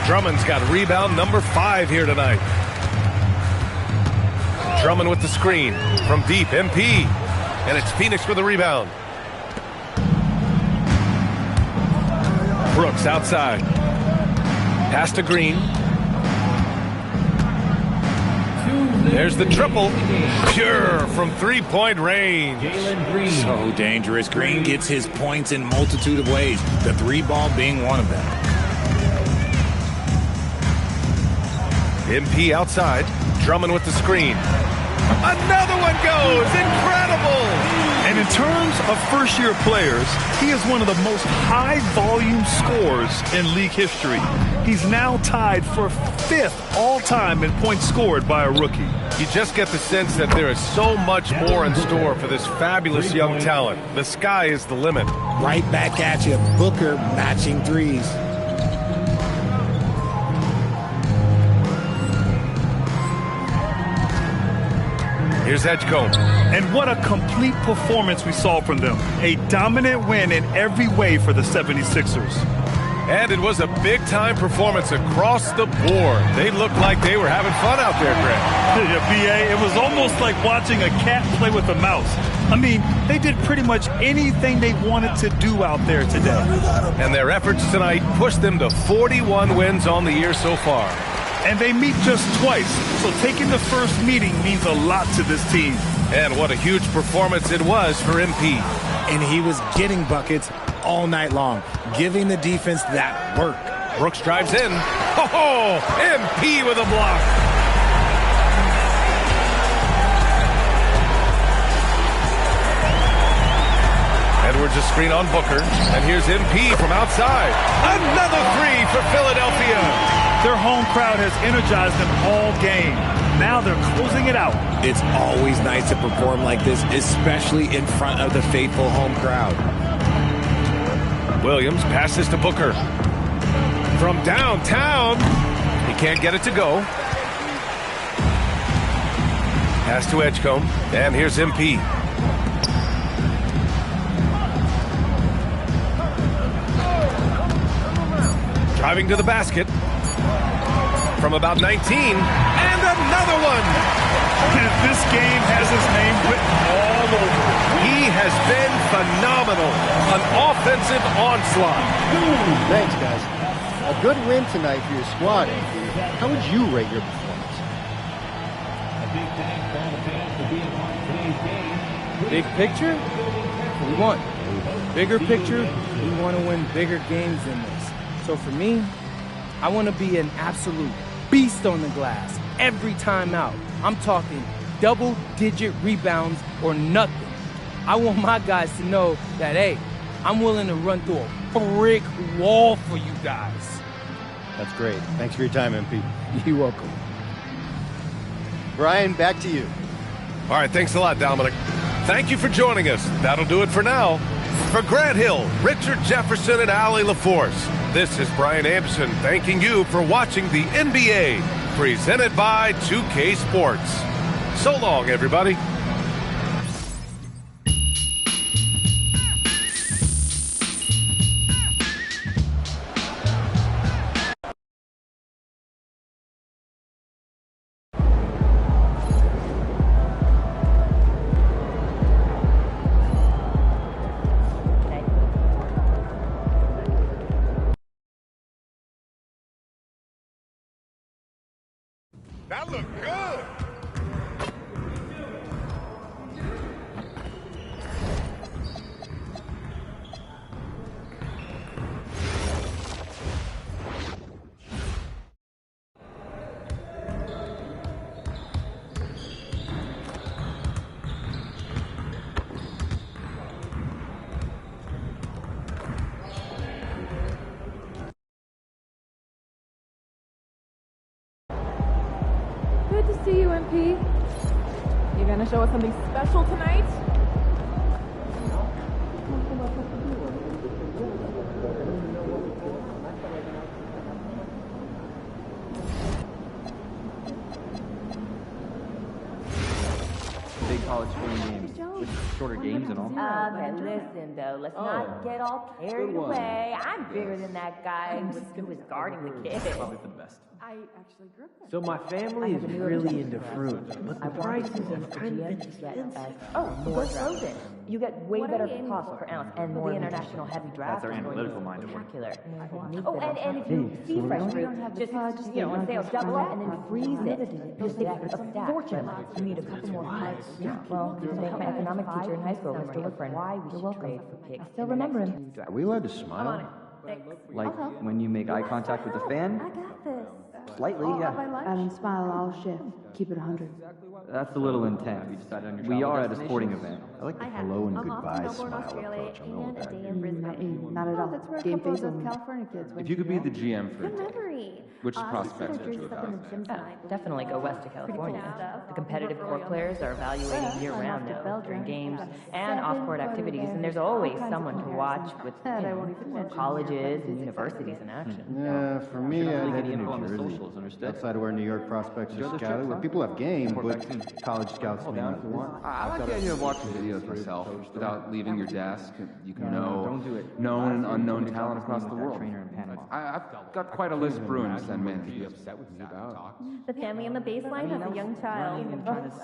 Drummond's got rebound number 5 here tonight. Drummond with the screen. From deep, MP. And it's Phoenix with the rebound. Brooks outside. Pass to Green. There's the triple. Pure from three-point range. So dangerous. Green gets his points in multitude of ways, the three ball being one of them. MP outside. Drummond with the screen. Another one goes. Incredible. And in terms of first-year players, he is one of the most high-volume scorers in league history. He's now tied for 5th all-time in points scored by a rookie. You just get the sense that there is so much more in store for this fabulous young talent. The sky is the limit. Right back at you. Booker matching threes. Here's Edgecombe. And what a complete performance we saw from them. A dominant win in every way for the 76ers. And it was a big-time performance across the board. They looked like they were having fun out there, Greg. Yeah, B.A., it was almost like watching a cat play with a mouse. I mean, they did pretty much anything they wanted to do out there today. And their efforts tonight pushed them to 41 wins on the year so far. And they meet just twice, so taking the first meeting means a lot to this team. And what a huge performance it was for MP. And he was getting buckets all night long, giving the defense that work. Brooks drives in. Oh, MP with a block. Edwards a screen on Booker. And here's MP from outside. Another three for Philadelphia. Their home crowd has energized them all game. Now they're closing it out. It's always nice to perform like this, especially in front of the faithful home crowd. Williams passes to Booker. From downtown. He can't get it to go. Pass to Edgecombe. And here's MP. Driving to the basket. From about 19, and another one. This game has his name written all over it. He has been phenomenal. An offensive onslaught. Thanks, guys. A good win tonight for your squad, MP. How would you rate your performance? Big picture? We want bigger picture. We want to win bigger games than this. So for me, I want to be an absolute beast on the glass every time out. I'm talking double-digit rebounds or nothing. I want my guys to know that, hey, I'm willing to run through a brick wall for you guys. That's great. Thanks for your time, MP. You're welcome. Brian, back to you. All right, thanks a lot, Dominic. Thank you for joining us. That'll do it for now. For Grant Hill, Richard Jefferson, and Allie LaForce, this is Brian Anderson thanking you for watching the NBA, presented by 2K Sports. So long, everybody. That looked good. Good to see you, MP. You gonna show us something special tonight? Big college spring games. shorter games and all. Okay, listen though, let's not get all carried away. I'm bigger than that guy who was guarding the kid. Probably for the best. I actually grew up there. So my family is really into fruit, but the prices have kind of expensive. Go frozen. You get way better cost per ounce and more the international heavy draft. That's our analytical mind at work. Oh, and if you see fresh fruit, just on sale, double up and then freeze it. You'll save a fortune. You need a couple more pigs. Well, you make my economic teacher in high school, Mr. Woodford. Why we should trade for pigs. Still remember him. Are we allowed to smile? Like when you make eye contact with a fan? I got this. Slightly, yeah. I don't smile all shift. Keep it 100. That's a little intense. We are at a sporting event. I like the hello and goodbye smile approach. I'm going with that. Not at all. That's where a Game couple face of only. California kids went. If you could be the GM for a Good day, memory. which prospects would you evaluate? Definitely go west to California. The competitive court players are evaluating year-round now during games and off-court activities, and there's always someone to watch with colleges and universities in action. Yeah, for me, I head to info on New the Jersey. socials, understood? Outside of where New York prospects are scouted, where people have game, but college scouts may not. I like the idea of watching videos myself without leaving your desk. You can know known and unknown talent across the world. I've got quite a list brewing to send man. Be upset with me about. The family in the baseline has a young child.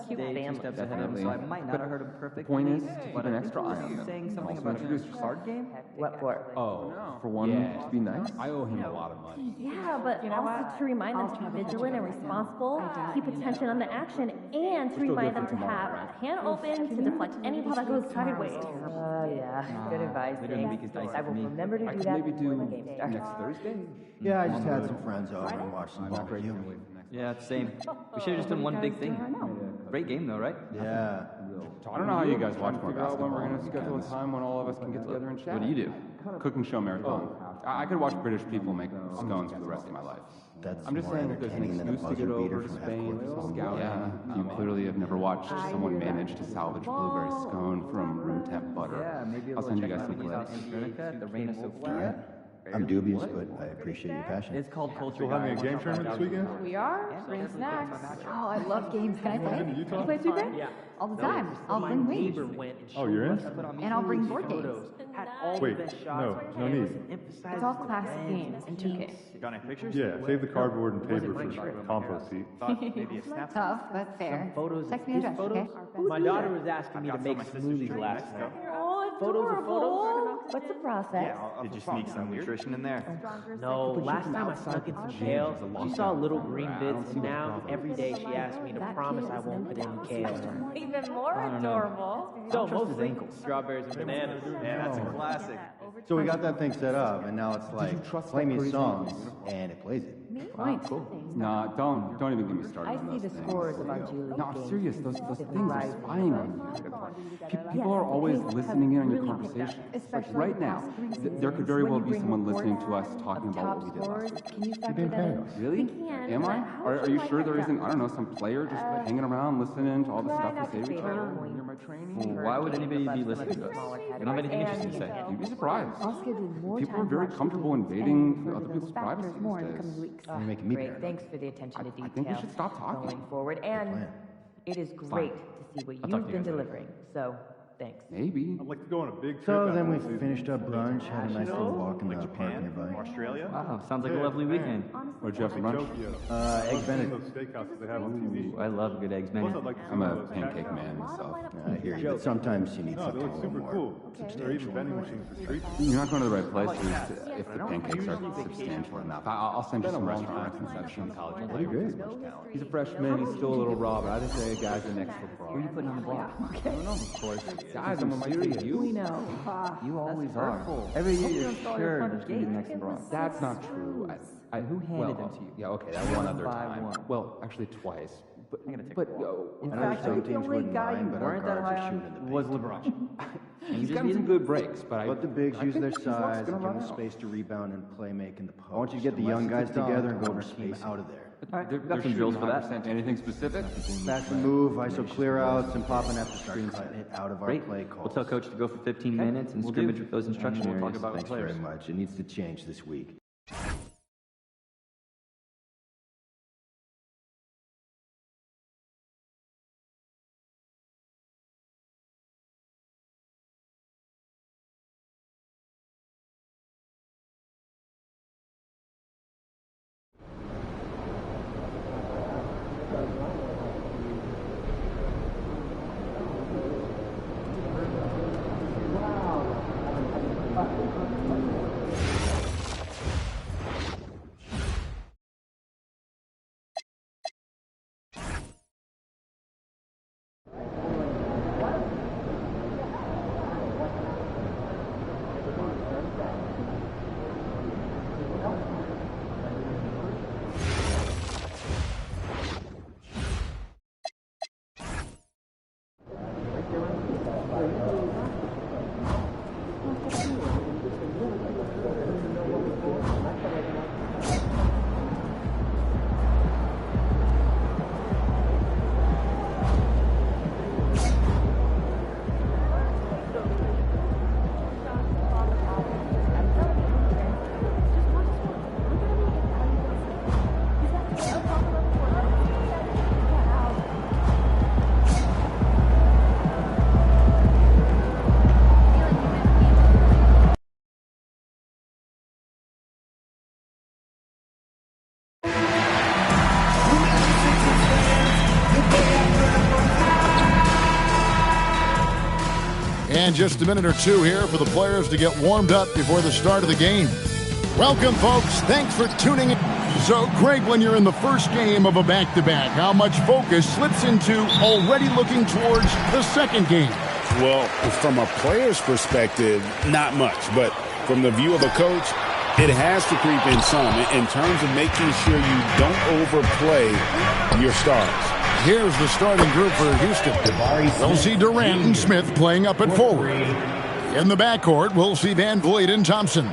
Cute family. Definitely. So I might not have heard him perfectly. The point is to keep an extra eye on them. Saying something Also about introduce a yourself. card game? What for? Oh, for one, to be nice. I owe him a lot of money. Yeah, but also to remind them to be vigilant and responsible, keep attention on the action, and to remind them to have a hand open to deflect any ball that goes sideways. Yeah, good advice. I will remember to do that Maybe before the do game starts. next Thursday. Yeah, I just had some friends over and watched some barbecue. Yeah, it's the same. We should have just done one big thing. Great game though, right? Yeah. I don't know how you guys watch more basketball. When we're going to schedule a time when all of us can get together and chat. What do you do? Cooking show marathon. I could watch British people make scones for the rest of my life. I'm just saying that there's an excuse to get over to Spain for some scouting. Yeah, you clearly have never watched someone manage to salvage blueberry scone from room temp butter. I'll send you guys some clips. The Reina Sofia. I'm dubious, but I appreciate your passion. It's called Culture. We're having a game tournament this weekend? We are. Bring snacks. Oh, I love games. Can I play? In Utah? You play 2K? Yeah. All the time. I'll bring wings. Oh, you're in? And I'll bring board games. Wait, no need. It's all classic games in 2K. Got any pictures? Yeah, save the cardboard and paper for compost heap. Maybe a snap. Tough, but fair. Photos. Text me an address, okay? My daughter was asking me to make smoothies last night. Oh, adorable. What's the process? Did you sneak some nutrition in there? No, last time I snuck in some kale, she saw little green bits. Now every day she asks me to promise I won't put any kale. Even more adorable. So mostly strawberries and bananas. Yeah, that's a classic. So we got that thing set up, and now it's like, play me songs, and it plays it. Nah, don't even get me started I on see those the things. scores of our Julie No, I'm games. serious. Those things are spying on you. People are always listening in on your conversation. Like right now, there could very well be someone listening to us talking about what we did last week. Can you factor that in? Really? can, Am I? but Are you sure there isn't, I don't know, some player just hanging around listening to all the stuff we say to each other Well, near my training? Well, why would anybody be listening to us? We don't have anything interesting to say. You'd be surprised. I'll schedule more People time are very to watch comfortable games invading and other people's privacy factors more in the these coming days. weeks. You're making me Great, paranoid. thanks for the attention to detail. I think we should stop talking. Going forward, and it is great to see what I'll talk you've to you been guys later. delivering. So, thanks. Maybe. I'd like to go on a big trip. So then we after this finished up brunch, had a nice little walk in the park Japan? nearby. Australia? Wow, sounds like a lovely weekend. What'd you have for lunch? Tokyo. Eggs Benedict. Those steakhouses they have on TV. I love good eggs, man. Plus, I'd like to see I'm one a of those pancake man myself. I hear you, but sometimes you need No, they something a look little super more cool. There are even substantial. vending machines for treats. You're not going to the right places if the pancakes are substantial enough. I'll send you some restaurant concessions. What are you great? He's a freshman. He's still a little raw, but I just say guy's the next for pro. Who are you putting on the block? I don't know, of course. Guys, I'm serious. We know. You always are. Every year you're sure there's going to be the next bra. That's not true. Who handed them to you? Yeah, okay, that one other time. Well, actually twice. But, I'm gonna take but In fact, some teams wouldn't mind, but our guards are shooting in the was paint. LeBron. he's gotten some good breaks, but Let the bigs use their think his luck's size, gonna give them run out. space to rebound and play make in the post. I want you to get the young guys together and go over space out of there. All right, we've got some drills for that. Anything specific? Fast and move, ISO clear outs, and popping after screens and hit out of our Great. play We'll calls. tell coach to go for 15 minutes and scrimmage with those instruction We'll talk areas. about Thanks players. very much. It needs to change this week. And just a minute or two here for the players to get warmed up before the start of the game. Welcome, folks. Thanks for tuning in. So, Craig, when you're in the first game of a back-to-back, how much focus slips into already looking towards the second game? Well, from a player's perspective, not much. But from the view of a coach, it has to creep in some in terms of making sure you don't overplay your stars. Here's the starting group for Houston. We'll see Durant and Smith playing up at forward. In the backcourt, we'll see Van Vliet and Thompson.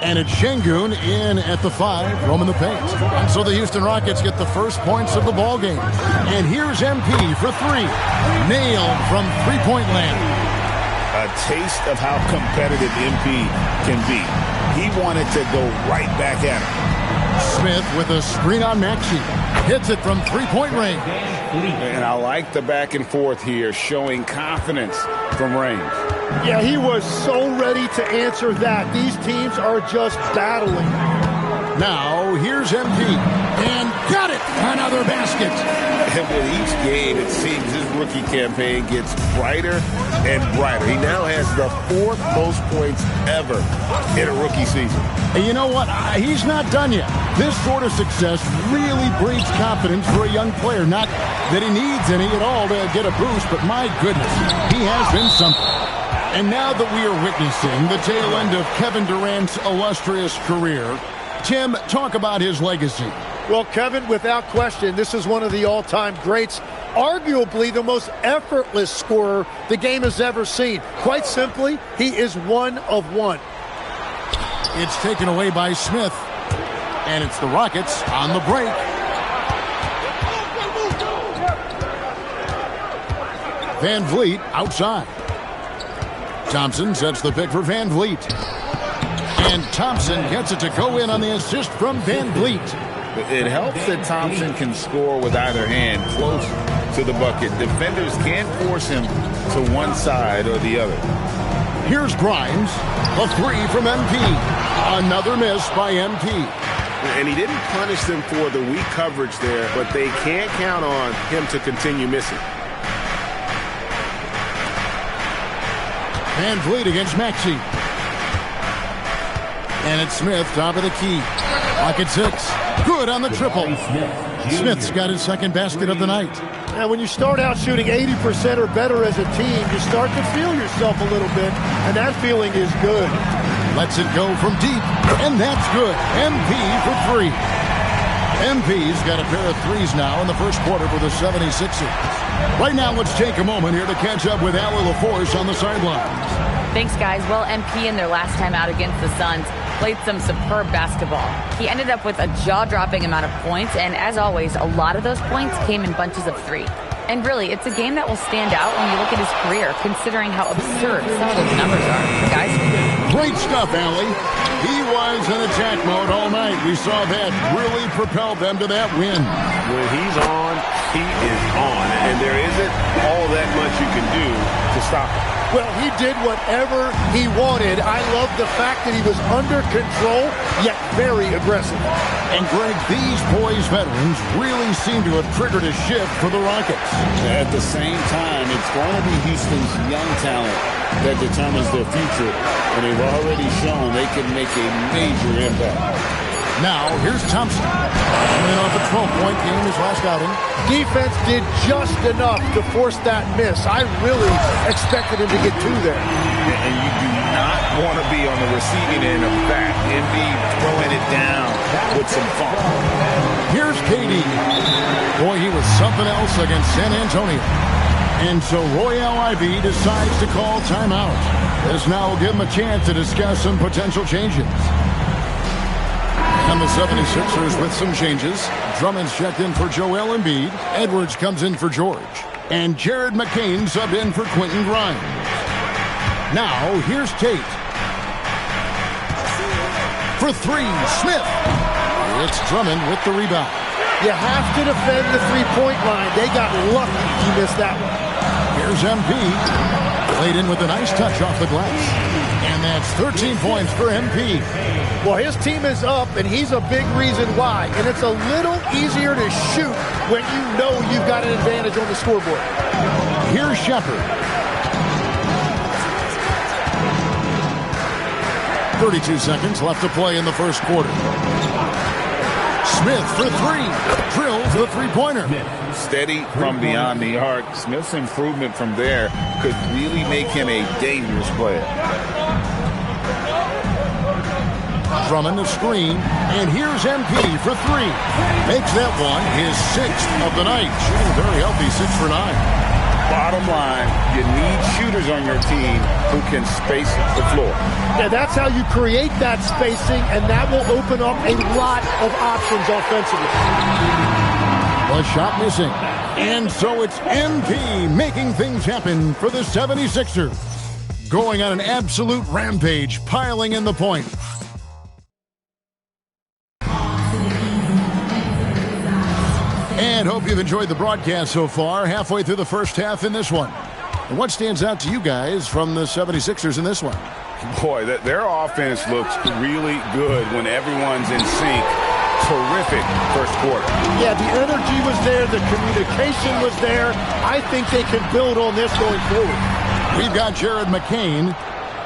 And it's Şengün in at the 5, roaming the paint. And so the Houston Rockets get the first points of the ball game. And here's MP for 3. Nailed from three-point land. A taste of how competitive MP can be. He wanted to go right back at him. Smith with a screen on Maxey. Hits it from three-point range. And I like the back and forth here, showing confidence from range. Yeah, he was so ready to answer that. These teams are just battling. Now, here's MP. And got it! Another basket. And with each game, it seems his rookie campaign gets brighter and brighter. He now has the 4th most points ever in a rookie season. And you know what? He's not done yet. This sort of success really breeds confidence for a young player. Not that he needs any at all to get a boost, but my goodness, he has been something. And now that we are witnessing the tail end of Kevin Durant's illustrious career, Tim, talk about his legacy. Well, Kevin, without question, this is one of the all-time greats, arguably the most effortless scorer the game has ever seen. Quite simply, he is one of one. It's taken away by Smith, and it's the Rockets on the break. Van Vliet outside. Thompson sets the pick for Van Vliet. And Thompson gets it to go in on the assist from Van Vliet. It helps that Thompson can score with either hand close to the bucket. Defenders can't force him to one side or the other. Here's Grimes, a 3 from MP. Another miss by MP. And he didn't punish them for the weak coverage there, but they can't count on him to continue missing. Van Vliet against Maxey. And it's Smith, top of the key. Pocket 6. Good on the triple. Smith's got his second basket of the night. And when you start out shooting 80% or better as a team, you start to feel yourself a little bit, and that feeling is good. Lets it go from deep, and that's good. MP for 3. MP's got a pair of threes now in the first quarter for the 76ers. Right now, let's take a moment here to catch up with Allie LaForce on the sidelines. Thanks, guys. Well, MP in their last time out against the Suns played some superb basketball. He ended up with a jaw-dropping amount of points, and as always, a lot of those points came in bunches of 3. And really, it's a game that will stand out when you look at his career, considering how absurd some of those numbers are. Guys? Great stuff, Allie. He was in attack mode all night. We saw that really propelled them to that win. When he's on, he is on. And there isn't all that much you can do to stop him. Well, he did whatever he wanted. I love the fact that he was under control, yet very aggressive. And, Greg, these boys veterans really seem to have triggered a shift for the Rockets. At the same time, it's going to be Houston's young talent that determines their future. And they've already shown they can make a major impact. Now, here's Thompson. Coming off a 12-point game his last outing. Defense did just enough to force that miss. I really expected him to get 2 there. And you do not want to be on the receiving end of that. Indeed, throwing it down with some fun. Here's KD. Boy, he was something else against San Antonio. And so Royale IB decides to call timeout. This now will give him a chance to discuss some potential changes. And the 76ers with some changes. Drummond's checked in for Joel Embiid. Edwards comes in for George. And Jared McCain subbed in for Quentin Grimes. Now, here's Tate. For 3, Smith. It's Drummond with the rebound. You have to defend the three-point line. They got lucky he missed that one. Here's MP. Played in with a nice touch off the glass. And that's 13 points for MP. Well, his team is up, and he's a big reason why. And it's a little easier to shoot when you know you've got an advantage on the scoreboard. Here's Shepard. 32 seconds left to play in the first quarter. Smith for three. Drills the three-pointer. Steady from beyond the arc. Smith's improvement from there could really make him a dangerous player. Drummond the screen, and here's MP for three. Makes that one his 6th of the night. Shooting very healthy, 6 for 9. Bottom line, you need shooters on your team who can space the floor. Yeah, that's how you create that spacing, and that will open up a lot of options offensively. A shot missing. And so it's MP making things happen for the 76ers. Going on an absolute rampage, piling in the points. And hope you've enjoyed the broadcast so far, halfway through the first half in this one. And what stands out to you guys from the 76ers in this one? Boy, their offense looks really good when everyone's in sync. Terrific first quarter. Yeah, the energy was there. The communication was there. I think they can build on this going forward. We've got Jared McCain,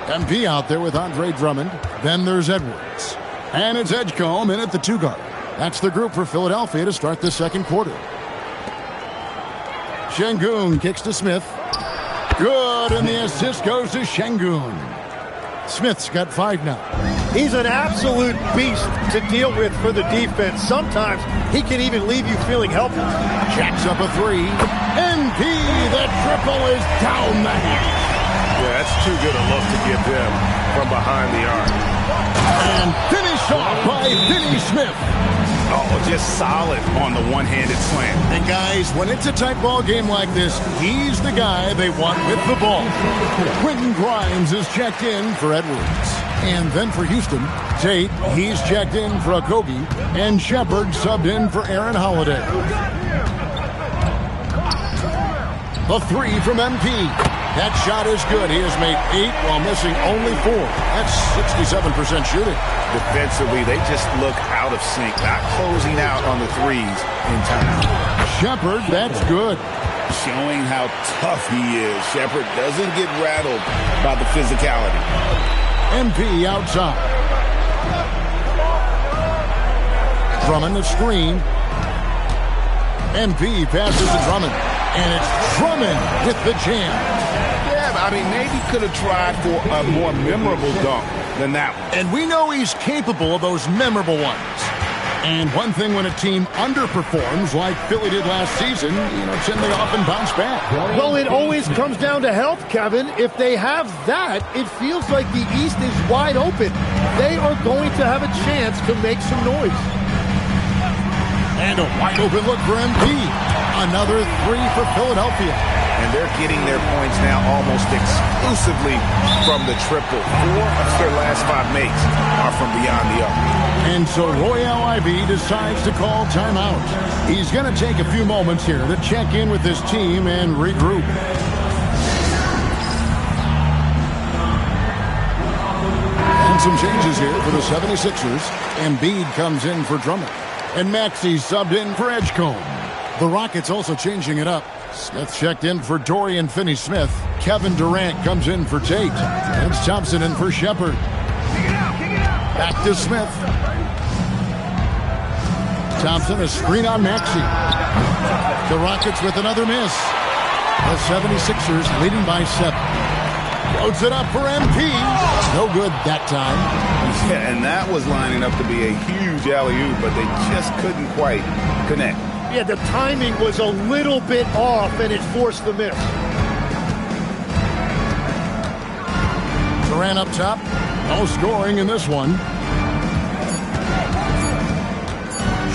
MP out there with Andre Drummond. Then there's Edwards. And it's Edgecombe in at the 2 guard. That's the group for Philadelphia to start the second quarter. Şengün kicks to Smith. Good, and the assist goes to Şengün. Smith's got 5 now. He's an absolute beast to deal with for the defense. Sometimes he can even leave you feeling helpless. Jacks up a 3. NP, the triple is down the hatch. Yeah, that's too good a look to give them from behind the arc. And finished off by Finney Smith. Oh, just solid on the one-handed slam. And guys, when it's a tight ball game like this, he's the guy they want with the ball. Quentin Grimes is checked in for Edwards. And then for Houston, Tate, he's checked in for Okogie. And Shepard subbed in for Aaron Holiday. A 3 from MP. That shot is good. He has made 8 while missing only 4. That's 67% shooting. Defensively, they just look out of sync, not closing out on the threes in time. Shepard, that's good. Showing how tough he is. Shepard doesn't get rattled by the physicality. MP outside. Drummond the screen. MP passes to Drummond. And it's Drummond with the jam. Yeah, I mean, maybe could have tried for a more memorable dunk than that one. And we know he's capable of those memorable ones. And one thing when a team underperforms like Philly did last season, they often bounce back. Well, it always comes down to health, Kevin. If they have that, it feels like the East is wide open. They are going to have a chance to make some noise. And a wide open look for MP. Another 3 for Philadelphia. And they're getting their points now almost exclusively from the triple. 4 of their last 5 makes are from beyond the arc. And so Royale IB decides to call timeout. He's going to take a few moments here to check in with his team and regroup. And some changes here for the 76ers. Embiid comes in for Drummond. And Maxey subbed in for Edgecombe. The Rockets also changing it up. Smith checked in for Dorian Finney-Smith. Kevin Durant comes in for Tate. And it's Thompson in for Shepard. Back to Smith. Thompson, a screen on Maxey. The Rockets with another miss. The 76ers leading by 7. Loads it up for MP. No good that time. Yeah, and that was lining up to be a huge alley-oop, but they just couldn't quite connect. Yeah, the timing was a little bit off, and it forced the miss. Durant up top. No scoring in this one.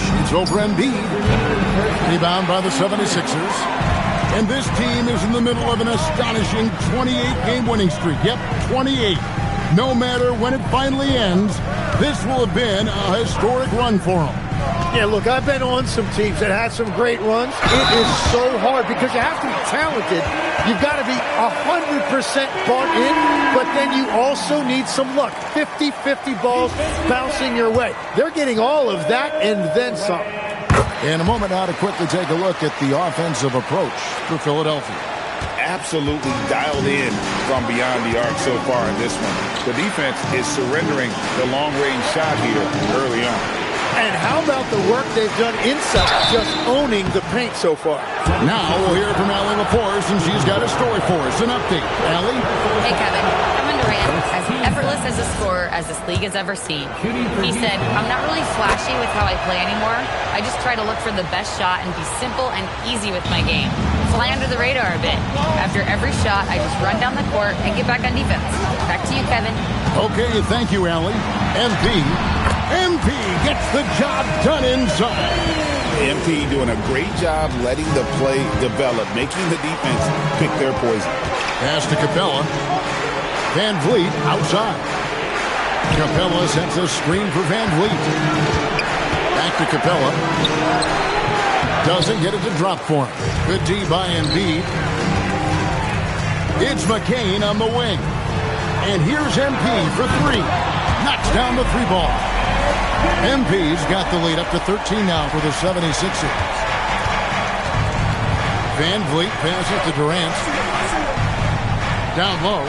Shoots over Embiid. Rebound by the 76ers. And this team is in the middle of an astonishing 28-game winning streak. Yep, 28. No matter when it finally ends, this will have been a historic run for them. Yeah, look, I've been on some teams that had some great runs. It is so hard because you have to be talented. You've got to be 100% bought in, but then you also need some luck. 50-50 balls bouncing your way. They're getting all of that and then some. In a moment now to quickly take a look at the offensive approach for Philadelphia. absolutely dialed in from beyond the arc so far in this one. The defense is surrendering the long-range shot here early on. And how about the work they've done inside, just owning the paint so far? Now we'll hear from Allie LaForce, and she's got a story for us. An update. Allie? Hey, Kevin. Kevin Durant, as effortless as a scorer as this league has ever seen. He said, I'm not really flashy with how I play anymore. I just try to look for the best shot and be simple and easy with my game. Fly under the radar a bit. After every shot, I just run down the court and get back on defense. Back to you, Kevin. Okay, thank you, Allie. MP gets the job done inside. MP doing a great job letting the play develop, making the defense pick their poison. Pass to Capella. Van Vliet outside. Capella sets a screen for Van Vliet. Back to Capella. Doesn't get it to drop for him. Good D by Embiid. It's McCain on the wing. And here's MP for three. Knocks down the three ball. MP's got the lead up to 13 now for the 76ers. Van Vliet passes to Durant. Down low.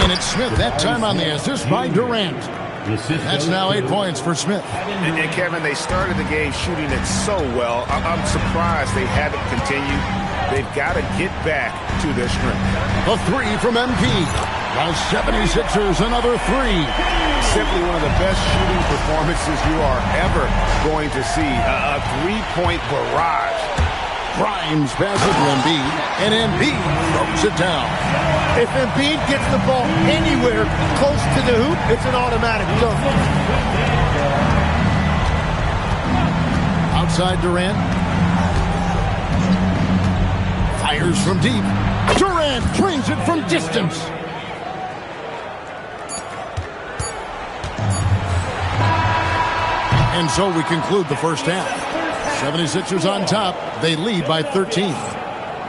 And it's Smith, that time on the assist by Durant. That's now 8 points for Smith. And Kevin, they started the game shooting it so well. I'm surprised they haven't continued. They've got to get back to their strength. A three from MP. The 76ers, another three. Simply one of the best shooting performances you are ever going to see. A three-point barrage. Grimes passes to Embiid, and Embiid throws it down. If Embiid gets the ball anywhere close to the hoop, it's an automatic dunk. Outside Durant. Fires from deep. Durant drains it from distance. And so we conclude the first half. 76ers on top. They lead by 13.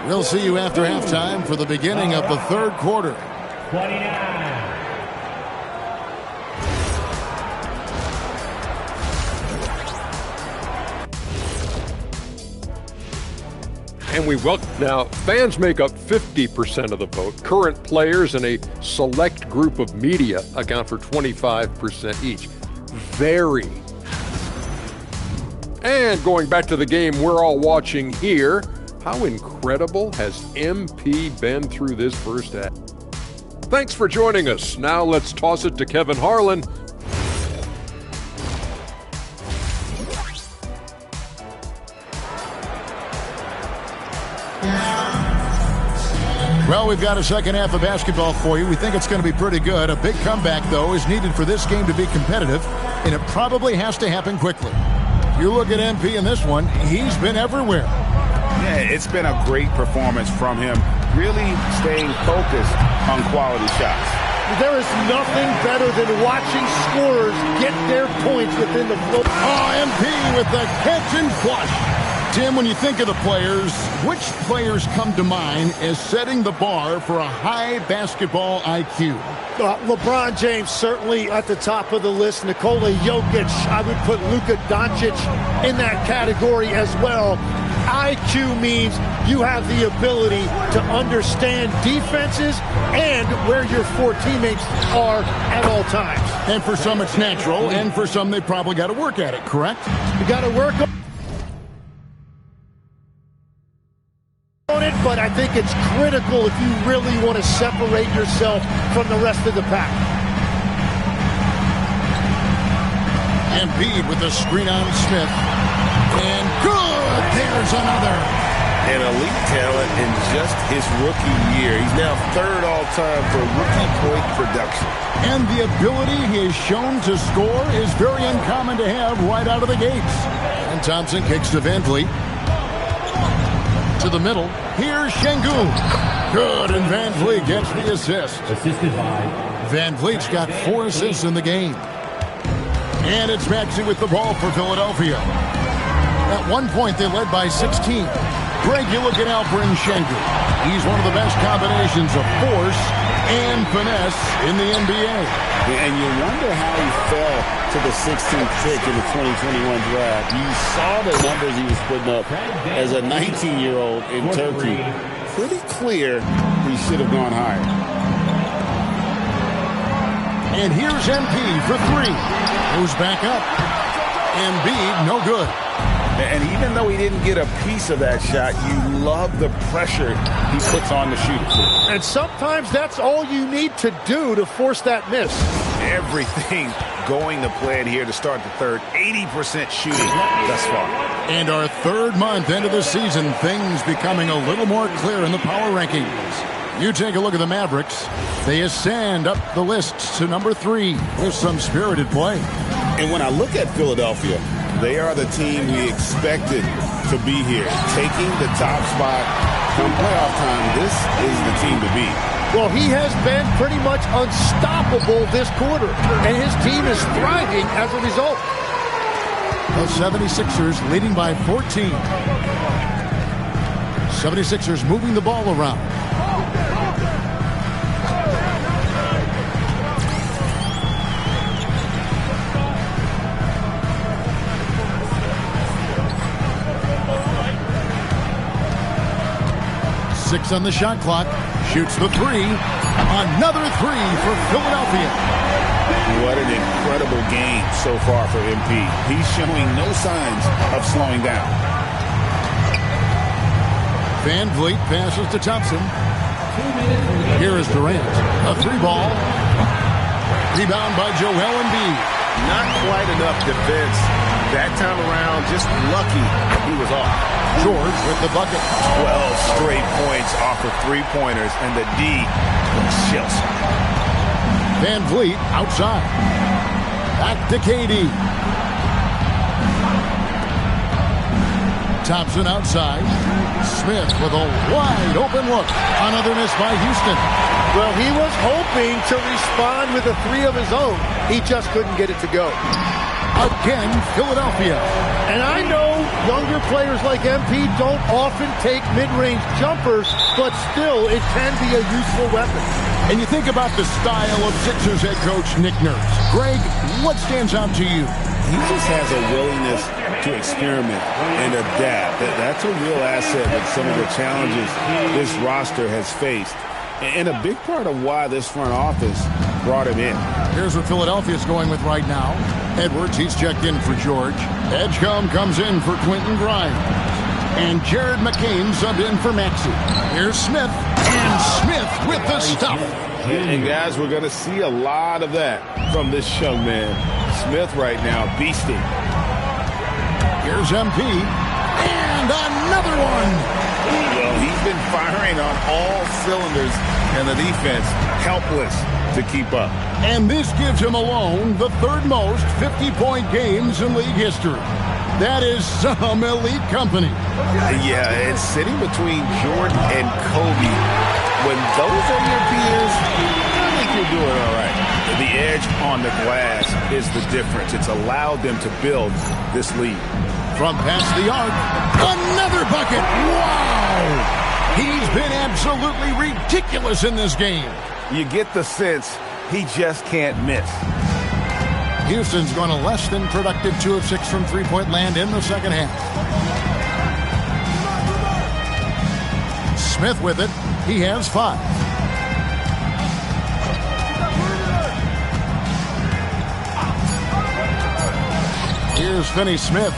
We'll see you after halftime for the beginning of the third quarter. 29. And we welcome. Now, fans make up 50% of the vote. Current players and a select group of media account for 25% each. Very. And going back to the game we're all watching here, how incredible has MP been through this first half? Thanks for joining us. Now let's toss it to Kevin Harlan. Well, we've got a second half of basketball for you. We think it's going to be pretty good. A big comeback, though, is needed for this game to be competitive, and it probably has to happen quickly. You look at MP in this one, he's been everywhere. Yeah, it's been a great performance from him, really staying focused on quality shots. There is nothing better than watching scorers get their points within the floor. Oh, MP with the catch and flush. Tim, when you think of the players, which players come to mind as setting the bar for a high basketball IQ? LeBron James certainly at the top of the list. Nikola Jokic, I would put Luka Doncic in that category as well. IQ means you have the ability to understand defenses and where your four teammates are at all times. And for some it's natural, and for some they probably got to work at it, correct? You got to work on it, but I think it's critical if you really want to separate yourself from the rest of the pack. Embiid with the screen on Smith. And good! There's another. An elite talent in just his rookie year. He's now third all-time for rookie point production. And the ability he has shown to score is very uncommon to have right out of the gates. And Thompson kicks to Van Vliet. To the middle. Here's Şengün. Good, and Van Vliet gets the assist. Assisted by Van Vliet's got 4 assists in the game. And it's Maxey with the ball for Philadelphia. At one point, they led by 16. Greg, you look at Alperen Şengün. He's one of the best combinations of force and finesse in the NBA. And you wonder how he fell to the 16th pick in the 2021 draft. You saw the numbers he was putting up as a 19-year-old in Turkey. pretty clear he should have gone higher. And here's MP for three. Goes back up. Embiid, no good. And even though he didn't get a piece of that shot, you love the pressure he puts on the shooter. And sometimes that's all you need to do to force that miss. Everything going to plan here to start the third. 80% shooting thus far. And our third month into the season, things becoming a little more clear in the power rankings. You take a look at the Mavericks. They ascend up the list to number 3 with some spirited play. And when I look at Philadelphia, they are the team we expected to be here. Taking the top spot come playoff time, this is the team to beat. Well, he has been pretty much unstoppable this quarter, and his team is thriving as a result. The 76ers leading by 14. 76ers moving the ball around. Six on the shot clock. Shoots the three. Another three for Philadelphia. What an incredible game so far for MP. He's showing no signs of slowing down. Van Vliet passes to Thompson. Here is Durant. A three ball. Rebound by Joel Embiid. Not quite enough defense that time around. Just lucky he was off. George with the bucket. 12 straight points off of three-pointers, and the D chills. Van Vliet outside. Back to KD. Thompson outside. Smith with a wide open look. Another miss by Houston. Well, he was hoping to respond with a three of his own. He just couldn't get it to go. Again, Philadelphia. And I know younger players like MP don't often take mid-range jumpers, but still, it can be a useful weapon. And you think about the style of Sixers head coach Nick Nurse. Greg, what stands out to you? He just has a willingness to experiment and adapt. That's a real asset with some of the challenges this roster has faced. And a big part of why this front office brought him in. Here's what Philadelphia's going with right now. Edwards, he's checked in for George. Edgecombe comes in for Quentin Grimes. And Jared McCain subbed in for Maxey. Here's Smith. And Smith with the stuff. And guys, we're going to see a lot of that from this young man. Smith right now beasting. Here's MP. And another one. Well, he's been firing on all cylinders, and the defense helpless to keep up. And this gives him alone the third most 50-point games in league history. That is some elite company. Yeah, it's sitting between Jordan and Kobe. When those are your peers, I think you're doing all right. The edge on the glass is the difference. It's allowed them to build this lead. From past the arc, another bucket. Wow! He's been absolutely ridiculous in this game. You get the sense he just can't miss. Houston's going to less than productive 2 of 6 from three-point land in the second half. Smith with it. He has 5. Here's Finney-Smith.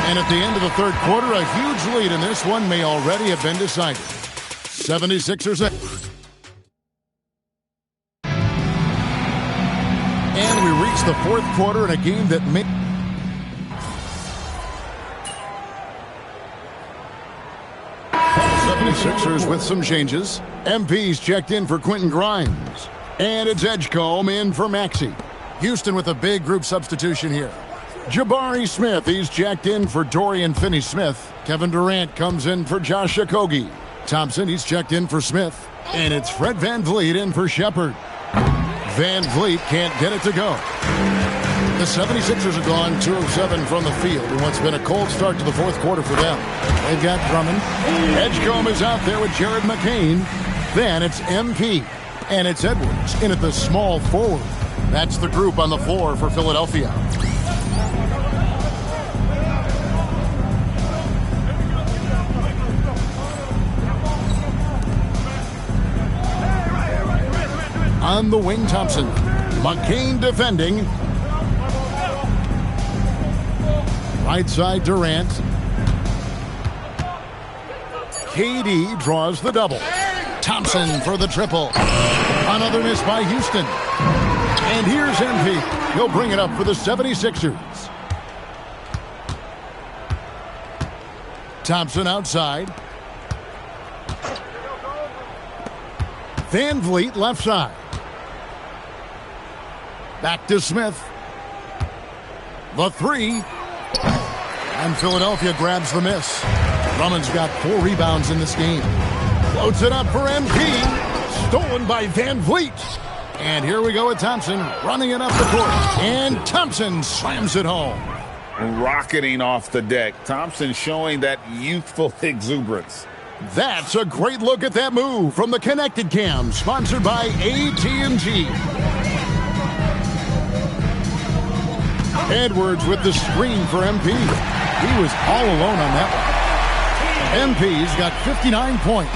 And at the end of the third quarter, a huge lead in this one may already have been decided. 76ers. And we reach the fourth quarter in a game that may... Sixers with some changes. MP's checked in for Quentin Grimes. And it's Edgecombe in for Maxey. Houston with a big group substitution here. Jabari Smith, he's checked in for Dorian Finney-Smith. Kevin Durant comes in for Josh Okogie. Thompson, he's checked in for Smith. And it's Fred Van Vliet in for Shepard. Van Vliet can't get it to go. The 76ers have gone 2 of 7 from the field in what's been a cold start to the fourth quarter for them. They've got Drummond. Edgecombe is out there with Jared McCain. Then it's MP. And it's Edwards in at the small forward. That's the group on the floor for Philadelphia. On the wing, Thompson. McCain defending. Right side, Durant. KD draws the double. Thompson for the triple. Another miss by Houston. And here's MP. He'll bring it up for the 76ers. Thompson outside. Van Vliet left side. Back to Smith. The three. And Philadelphia grabs the miss. Drummond's got 4 rebounds in this game. Floats it up for MP. Stolen by Van Vliet. And here we go with Thompson running it up the court. And Thompson slams it home. Rocketing off the deck. Thompson showing that youthful exuberance. That's a great look at that move from the Connected Cam, sponsored by AT&T. Edwards with the screen for MP. He was all alone on that one. MP's got 59 points.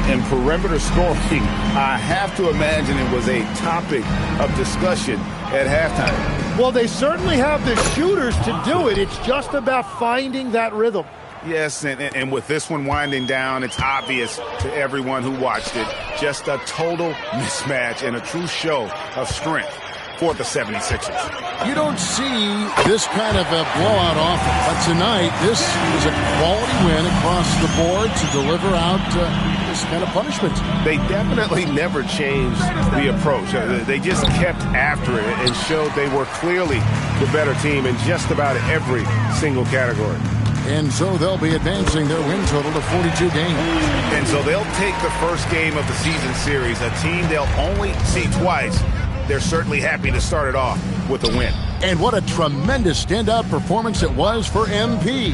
And perimeter scoring, I have to imagine it was a topic of discussion at halftime. Well, they certainly have the shooters to do it. It's just about finding that rhythm. Yes, and with this one winding down, it's obvious to everyone who watched it. Just a total mismatch and a true show of strength for the 76ers. You don't see this kind of a blowout often, but tonight this is a quality win across the board to deliver out this kind of punishment. They definitely never changed the approach. They just kept after it and showed they were clearly the better team in just about every single category. And so they'll be advancing their win total to 42 games. And so they'll take the first game of the season series, a team they'll only see twice. They're certainly happy to start it off with a win. And what a tremendous standout performance it was for MP.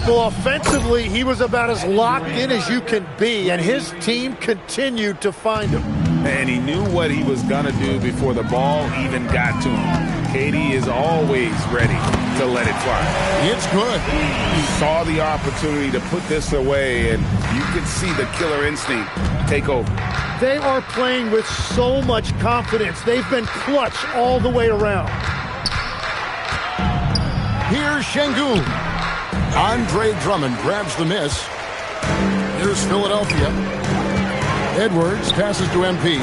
Well, offensively, he was about as locked in as you can be, and his team continued to find him. And he knew what he was going to do before the ball even got to him. KD is always ready to let it fly. It's good. He saw the opportunity to put this away, and you could see the killer instinct take over. They are playing with so much confidence. They've been clutch all the way around. Here's Şengün. Andre Drummond grabs the miss. Here's Philadelphia. Edwards passes to MP.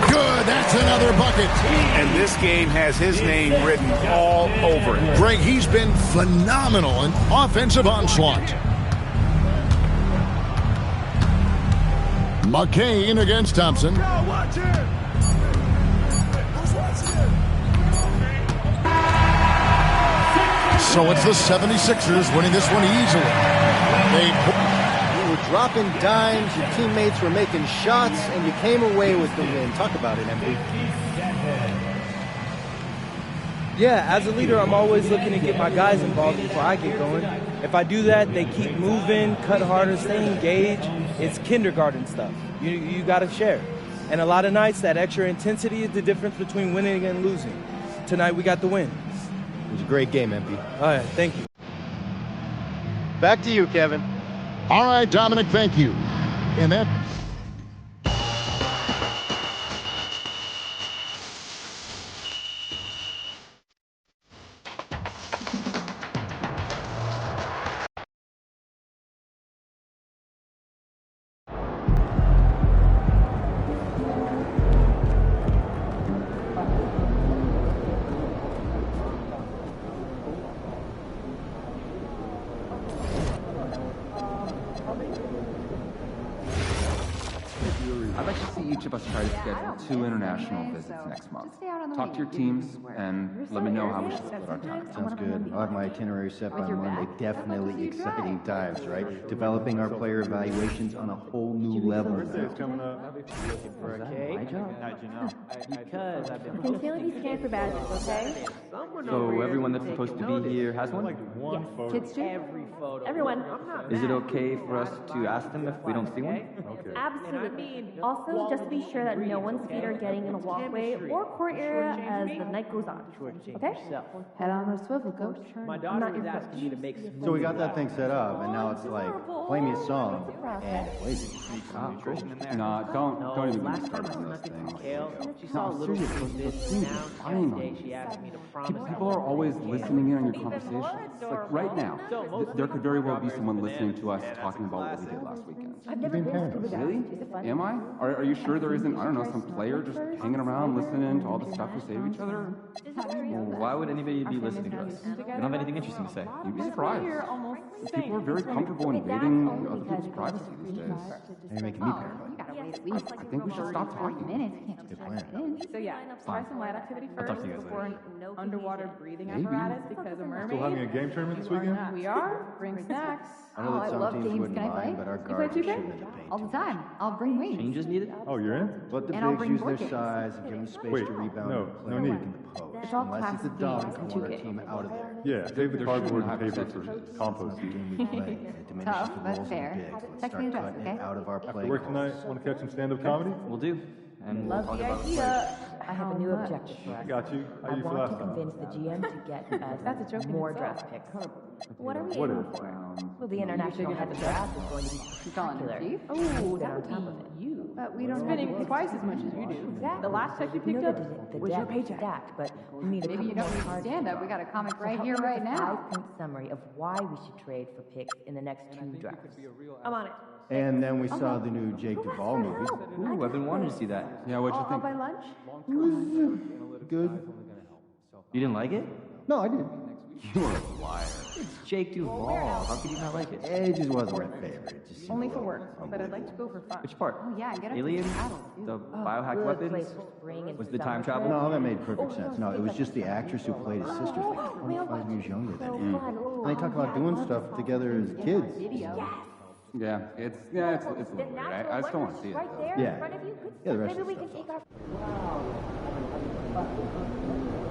Good, that's another bucket. And this game has his name written all over it. Greg, he's been phenomenal in offensive onslaught. McCain against Thompson. So it's the 76ers winning this one easily. You were dropping dimes, your teammates were making shots, and you came away with the win. Talk about it, MP. Yeah, as a leader, I'm always looking to get my guys involved before I get going. If I do that, they keep moving, cut harder, stay engaged. It's kindergarten stuff. You got to share. And a lot of nights, that extra intensity is the difference between winning and losing. Tonight, we got the win. It was a great game, MP. All right, thank you. Back to you, Kevin. All right, Dominic, thank you. And that... I'd like to see each of us try to schedule 2 international visits next month. Talk to your teams and let me know how we should split our time. Sounds good. I'll have my itinerary set by Monday. Definitely exciting times, right? Developing our player evaluations on a whole new level. Coming up. For a cake? How'd you know? Because I've been Continuity scan for badges, okay? So everyone that's supposed to be here has one? Yes. Kids too? every photo. Everyone. Is it okay for us to ask them if we don't see one? Absolutely. Also, just be sure that no one's feet are getting in the walkway or court area as the night goes on. Okay? Head on a swivel, coach. My I'm daughter not was your asking me to make smoothie. So we got that thing set up, and now it's like, play me a song, and it plays it. Nah, don't even Last start time I those was nothing things. from Kale, she saw a little seriously, bit those of things this are now. fine Every on day you. she asked me to promise. People are always listening in on your conversations. Like right now, there could very well be someone listening to us talking about what we did last weekend. I've never been to the Really? Is it fun? Am I? Are you sure there isn't, I don't know, some player just hanging around listening to all the stuff we say to each other? Why would anybody be listening to us? We don't have anything interesting to say. You'd be surprised. People are very comfortable invading other people's privacy these days. You're making me paranoid. I think we should stop talking. Good plan. So yeah, try some light activity I'll talk first to you guys before an underwater breathing Maybe. apparatus because a mermaid. Still having a game tournament this weekend? We are. Bring snacks. I know that some teams wouldn't mind, but our guards play are 2K? shooting at the paint. All the time. I'll bring wings. Changes needed? Oh, you're in? Let the And I'll bigs bring use board their games. size and give them space Wait, to rebound no, and play no in need. the post. It's all Unless it's a classic dunk, games I in want our 2K. team out of there. Yeah, save the There cardboard shouldn't and have paper percentages. for compost. The game we play, and it diminishes Tough, the but roles fair. of bigs. Let's Text start me address, cutting okay? it out of our After play work calls. tonight, want to catch some stand-up comedy? We'll do. And we'll Love talk the about idea. I have a new objective for us. Got you. How I you feel want last to time? convince the GM to get That's a joke in more itself. draft picks. What are we What aiming is? for? Well, the international head draft is going to be spectacular. Oh, Then that on would top be of it. you. But we don't Spending have twice as much as you do. Exactly. The last check you We picked know up the was your deck is paycheck. stacked, but we need a Maybe you couple don't more need cards stand to up. We draw. got a comic So right help here, me with right a now. 5-point summary of why we should trade for picks in the next 2 drafts. I'm on it. And then we saw the new Jake Duvall movie. Ooh, I've been wanting to see that. Yeah, what'd you I'll think? buy lunch. Good. You didn't like it? No, I did. You are a liar. It's Jake Duvall. How could you not like it? It just wasn't my favorite. It just seemed Only a for little work, but I'd like to go for fun. Which part? Oh, yeah, get up Alien? to battle, dude. The biohack Good weapons? place for spring and Was the summer time travel? trips. No, that made perfect sense. No, it was just the actress who played his sister, like 25 years younger than him. And they talk about doing stuff together as kids. Yeah, it's a little weird. I just don't want to see it. Right there Yeah. in front of you. Good Yeah, the stuff. rest Maybe of we the can stuff's take our.